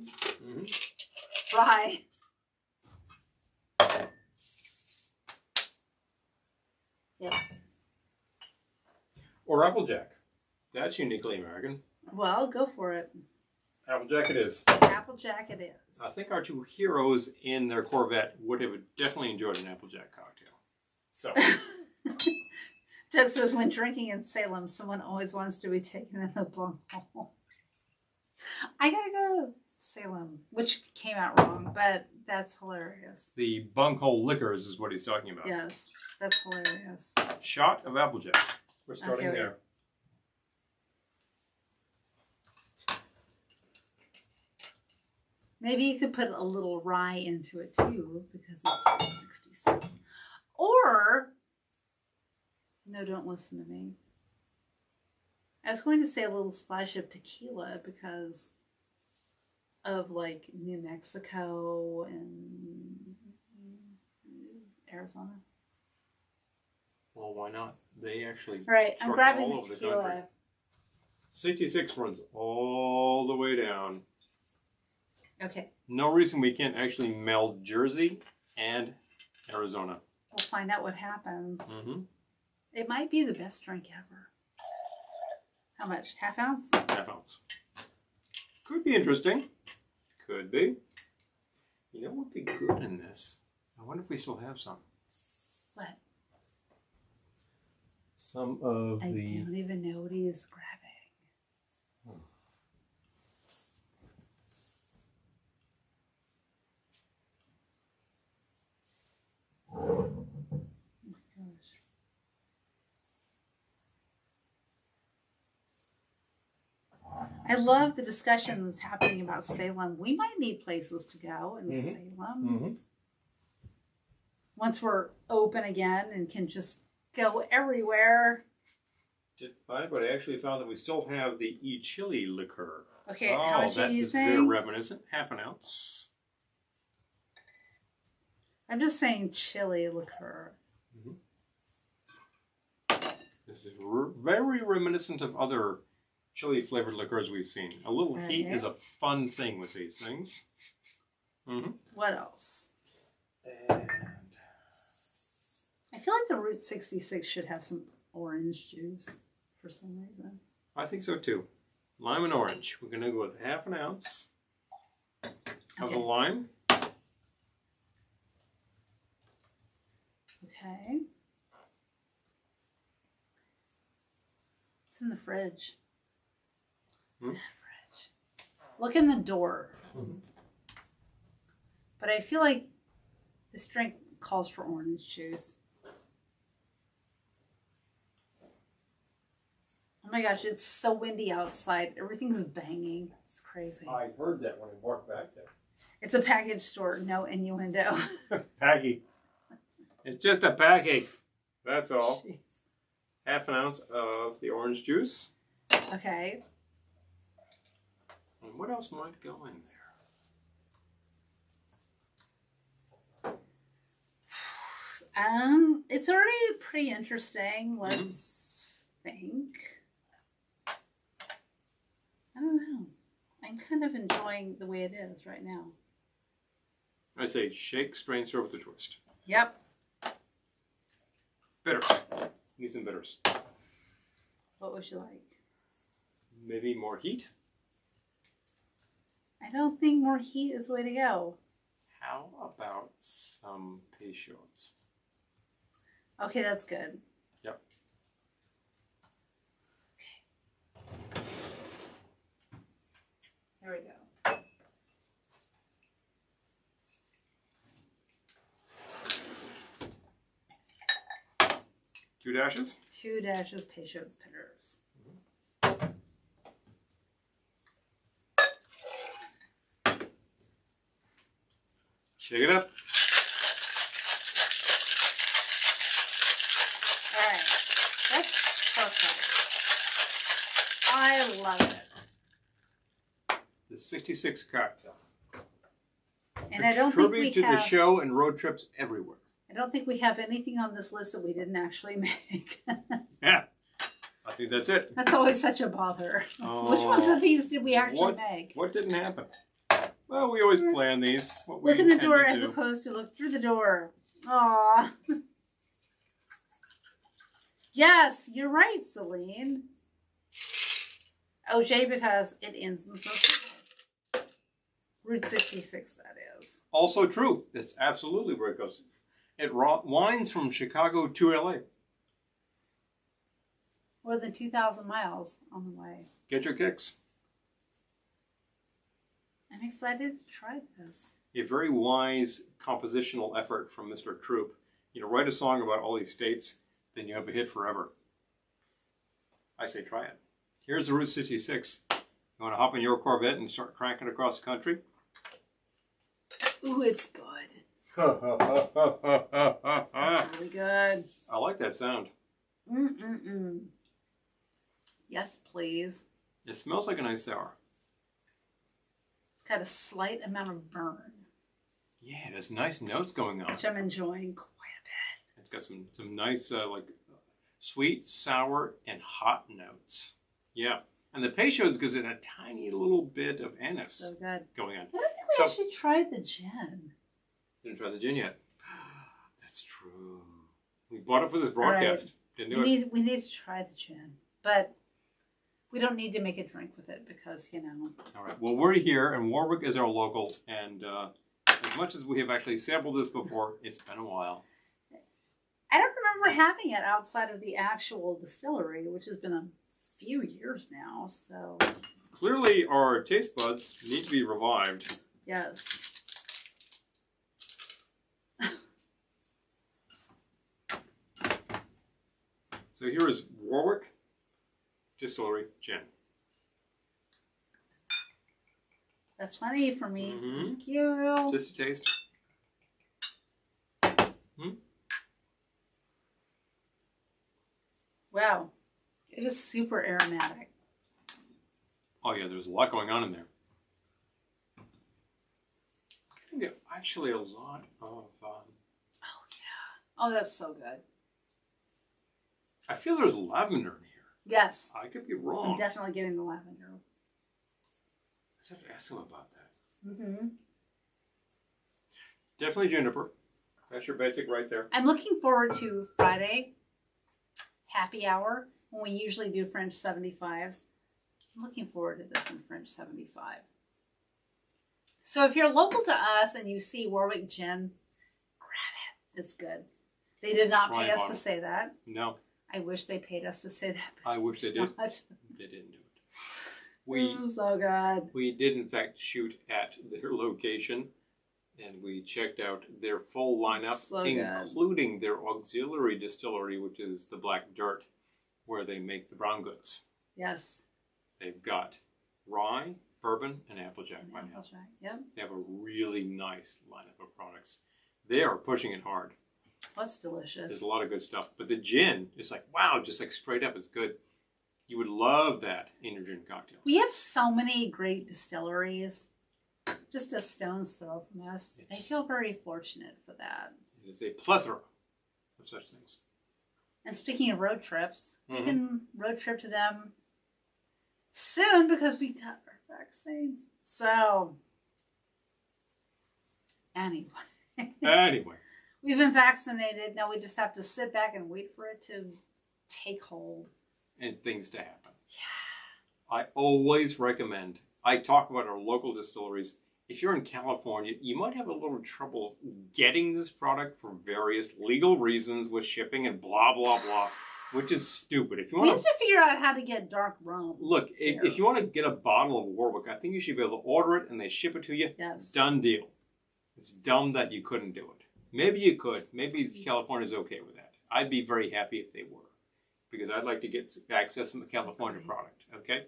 Rye. Yes. Or Applejack. That's uniquely American. Well, go for it. Applejack it is. Applejack it is. I think our two heroes in their Corvette would have definitely enjoyed an Applejack cocktail. So. Doug says, when drinking in Salem, someone always wants to be taken in the bunghole. I gotta go to Salem, which came out wrong, but that's hilarious. The bunghole liquors is what he's talking about. Yes, that's hilarious. Shot of Applejack. We're starting there. Maybe you could put a little rye into it too, because it's 66. Or, no, don't listen to me. I was going to say a little splash of tequila because of New Mexico and Arizona. Well, why not? They actually. All right, I'm grabbing the tequila. 66 runs all the way down. Okay. No reason we can't actually meld Jersey and Arizona. We'll find out what happens. It might be the best drink ever. How much? Half ounce? Half ounce. Could be interesting. Could be. You know what would be good in this? I wonder if we still have some. What? Some of I don't even know what he is grabbing. I love the discussions happening about Salem. We might need places to go in Salem. Mm-hmm. Once we're open again and can just go everywhere. Did find, but I actually found that we still have the chili liqueur. Okay, how much are you saying? Very reminiscent. Half an ounce. I'm just saying chili liqueur. This is very reminiscent of other chili flavored liqueurs we've seen. A little heat is a fun thing with these things. What else? And I feel like the Route 66 should have some orange juice for some reason. I think so too. Lime and orange. We're going to go with half an ounce of the lime. Okay. It's in the fridge. Hmm? Fridge. Look in the door. But I feel like this drink calls for orange juice. Oh my gosh, it's so windy outside. Everything's banging. It's crazy. I heard that when I walked back there. It's a package store. No innuendo. Paggy. It's just a package. That's all. Jeez. Half an ounce of the orange juice. Okay. And what else might go in there? It's already pretty interesting. Let's think. I don't know. I'm kind of enjoying the way it is right now. I say shake, strain, serve with a twist. Yep. Bitters. Need some bitters. What would you like? Maybe more heat? I don't think more heat is the way to go. How about some patios? Okay, that's good. Yep. Okay. There we go. Two dashes? 2 dashes Peychaud's bitters. Shake it up. All right. That's perfect. I love it. The 66 cocktail. And I don't think we to have... the show and road trips everywhere. I don't think we have anything on this list that we didn't actually make. Yeah. I think that's it. That's always such a bother. Which ones of these did we actually make? What didn't happen? Well, we always plan these. Look in the door as opposed to look through the door. Aww. Yes, you're right, Celine. OJ, because it ends in so Route 66, that is. Also true. That's absolutely where it goes. It winds from Chicago to LA. More than 2,000 miles on the way. Get your kicks. I'm excited to try this. A very wise compositional effort from Mr. Troop. You know, write a song about all these states, then you have a hit forever. I say try it. Here's the Route 66. You want to hop in your Corvette and start cranking across the country? Ooh, it's good. Really good. I like that sound. Yes, please. It smells like a nice sour. It's got a slight amount of burn. Yeah, it has nice notes going on. Which I'm enjoying quite a bit. It's got some nice, like, sweet, sour, and hot notes. Yeah. And the Peychaud's gives it a tiny little bit of anise So good. going on. I don't think we actually tried the gin. Didn't try the gin yet. That's true. We bought it for this broadcast. Right. Didn't do it. We need to try the gin. But we don't need to make a drink with it because, you know. All right. Well, we're here, and Warwick is our local. And as much as we have actually sampled this before, it's been a while. I don't remember having it outside of the actual distillery, which has been a few years now. So Clearly, our taste buds need to be revived. yes. So here is Warwick Distillery Gin. That's plenty for me. Mm-hmm. Thank you. Just a taste. Wow. It is super aromatic. Oh yeah, there's a lot going on in there. I think actually a lot of... Oh yeah. Oh, that's so good. I feel there's lavender in here. Yes. I could be wrong. I'm definitely getting the lavender. Let's have to ask them about that. Mm-hmm. Definitely juniper. That's your basic right there. I'm looking forward to Friday happy hour when we usually do French 75s. I'm looking forward to this in French 75. So if you're local to us and you see Warwick Gin, grab it. It's good. They did not pay us to say that. No. I wish they paid us to say that. I wish they did. They didn't do it. So good. We did in fact shoot at their location, and we checked out their full lineup, So including their auxiliary distillery, which is the Black Dirt, where they make the brown goods. Yes. They've got rye, bourbon, and Applejack by now. Applejack, yep. They have a really nice lineup of products. They are pushing it hard. That's delicious. There's a lot of good stuff. But the gin is like, wow, just like straight up, it's good. You would love that in your gin cocktails. We have so many great distilleries, just a stone's throw from us. I feel very fortunate for that. It is a plethora of such things. And speaking of road trips, we can road trip to them soon because we got our vaccines. So, anyway. We've been vaccinated. Now we just have to sit back and wait for it to take hold. And things to happen. Yeah. I always recommend, I talk about our local distilleries. If you're in California, you might have a little trouble getting this product for various legal reasons with shipping and blah, blah, blah, which is stupid. If you want we have to figure out how to get dark rum. Look, if you want to get a bottle of Warwick, I think you should be able to order it and they ship it to you. Yes. Done deal. It's dumb that you couldn't do it. Maybe you could. Maybe California's okay with that. I'd be very happy if they were. Because I'd like to get access to the California product, okay?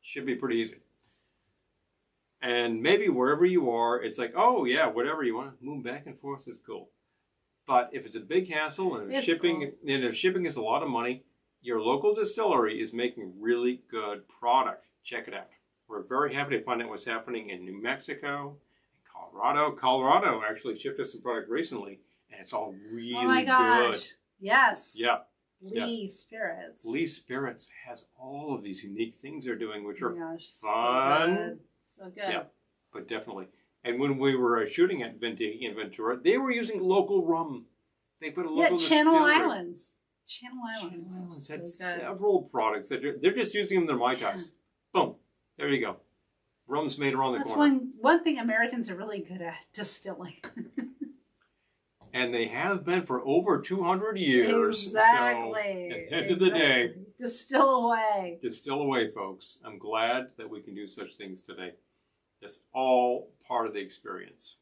Should be pretty easy. And maybe wherever you are, it's like, oh yeah, whatever you want to move back and forth is cool. But if it's a big hassle and if shipping is a lot of money, your local distillery is making really good product. Check it out. We're very happy to find out what's happening in New Mexico, and Colorado. Colorado actually shipped us some product recently, and it's all really good. Oh my gosh! Yes. Yeah. Lee Spirits. Lee Spirits has all of these unique things they're doing, which are fun. So good. So good. Yeah, but definitely. And when we were shooting at Velveteen in Ventura, they were using local rum. They put a local Channel distillery. Islands. Channel Islands had several products that they're just using them in their Mai Tais. Boom. There you go. Rum's made around the corner. That's one thing Americans are really good at, distilling. And they have been for over 200 years. Exactly. So at the end of the day, distill away. Distill away, folks. I'm glad that we can do such things today. That's all part of the experience.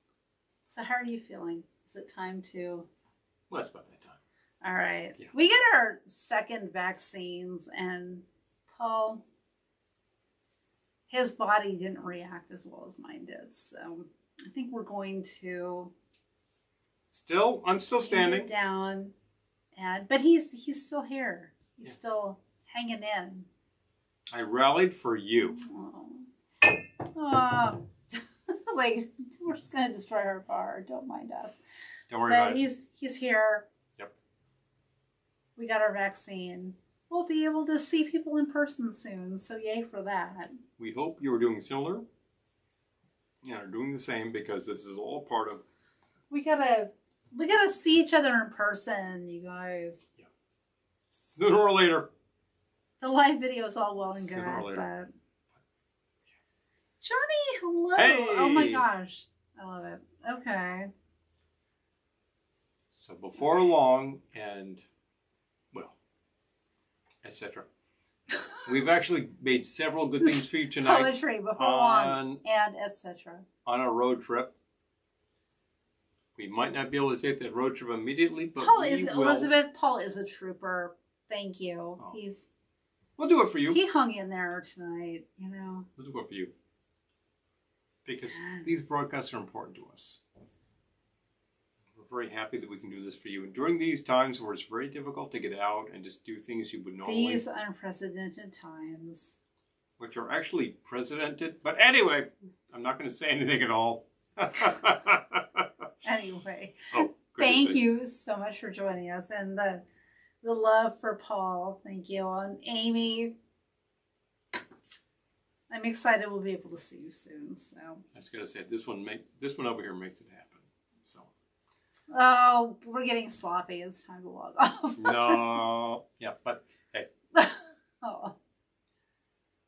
So how are you feeling? Is it time to... Well, it's about that time. All right. Yeah. We get our second vaccines, and Paul, his body didn't react as well as mine did. So I think we're going to... I'm still standing. Down, but he's still here. He's still hanging in. I rallied for you. Oh. Like, we're just gonna destroy our bar. Don't mind us. Don't worry about it. He's here. Yep. We got our vaccine. We'll be able to see people in person soon. So yay for that. We hope you are doing similar. Yeah, are doing the same because this is all part of. We gotta see each other in person, you guys. Yeah. Sooner or later. The live video is all well and good, Sooner or later. but Johnny, hello! Hey! Oh my gosh, I love it. Okay. So before long, and well, etc. We've actually made several good things for you tonight. Poetry before long, and etc. On a road trip. We might not be able to take that road trip immediately, but Elizabeth, Paul is a trooper. Thank you. Oh. We'll do it for you. He hung in there tonight, you know. We'll do it for you. Because these broadcasts are important to us. We're very happy that we can do this for you. And during these times where it's very difficult to get out and just do things you would normally... These unprecedented times. Which are actually precedented. But anyway, I'm not going to say anything at all. Anyway, oh, thank you so much for joining us. And the love for Paul. Thank you. And Amy, I'm excited we'll be able to see you soon. So I was going to say, this one over here makes it happen. So. Oh, we're getting sloppy. It's time to log off. No. Yeah, but hey. Oh.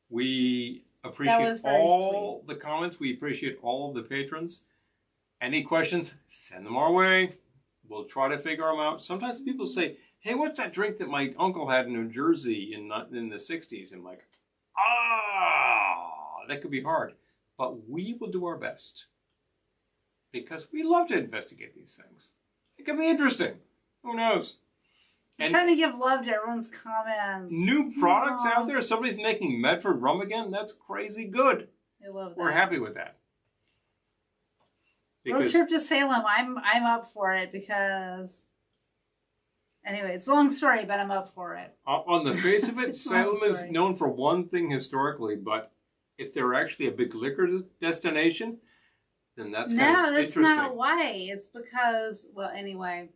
We appreciate all the comments. We appreciate all of the patrons. Any questions, send them our way. We'll try to figure them out. Sometimes people say, hey, what's that drink that my uncle had in New Jersey in the 60s? And I'm like, that could be hard. But we will do our best. Because we love to investigate these things. It could be interesting. Who knows? I'm trying to give love to everyone's comments. New products out there. Somebody's making Medford rum again. That's crazy good. I love that. We're happy with that. Road trip to Salem. I'm up for it because... Anyway, it's a long story, but I'm up for it. On the face of it, Salem is known for one thing historically, but if they're actually a big liquor destination, then that's kind of interesting. No, that's not why. It's because, well, anyway...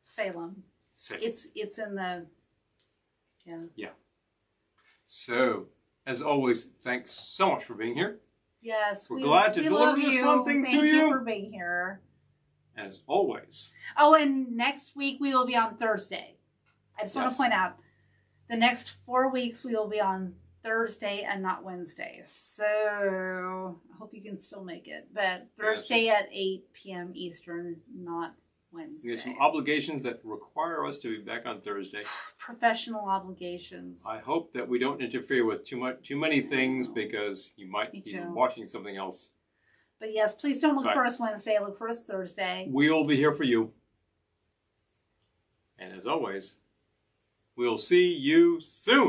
Salem. It's in the... Yeah. So, as always, thanks so much for being here. Yes. We're glad to deliver these fun things to you. Thank you for being here. And as always... Oh, and next week we will be on Thursday. I just want to point out, the next 4 weeks we will be on Thursday and not Wednesday. So, I hope you can still make it. But Thursday at 8 p.m. Eastern, not Wednesday. We have some obligations that require us to be back on Thursday. Professional obligations. I hope that we don't interfere with too many things because you might be watching something else. But yes, please don't look for us Wednesday. Look for us Thursday. We'll be here for you. And as always, we'll see you soon.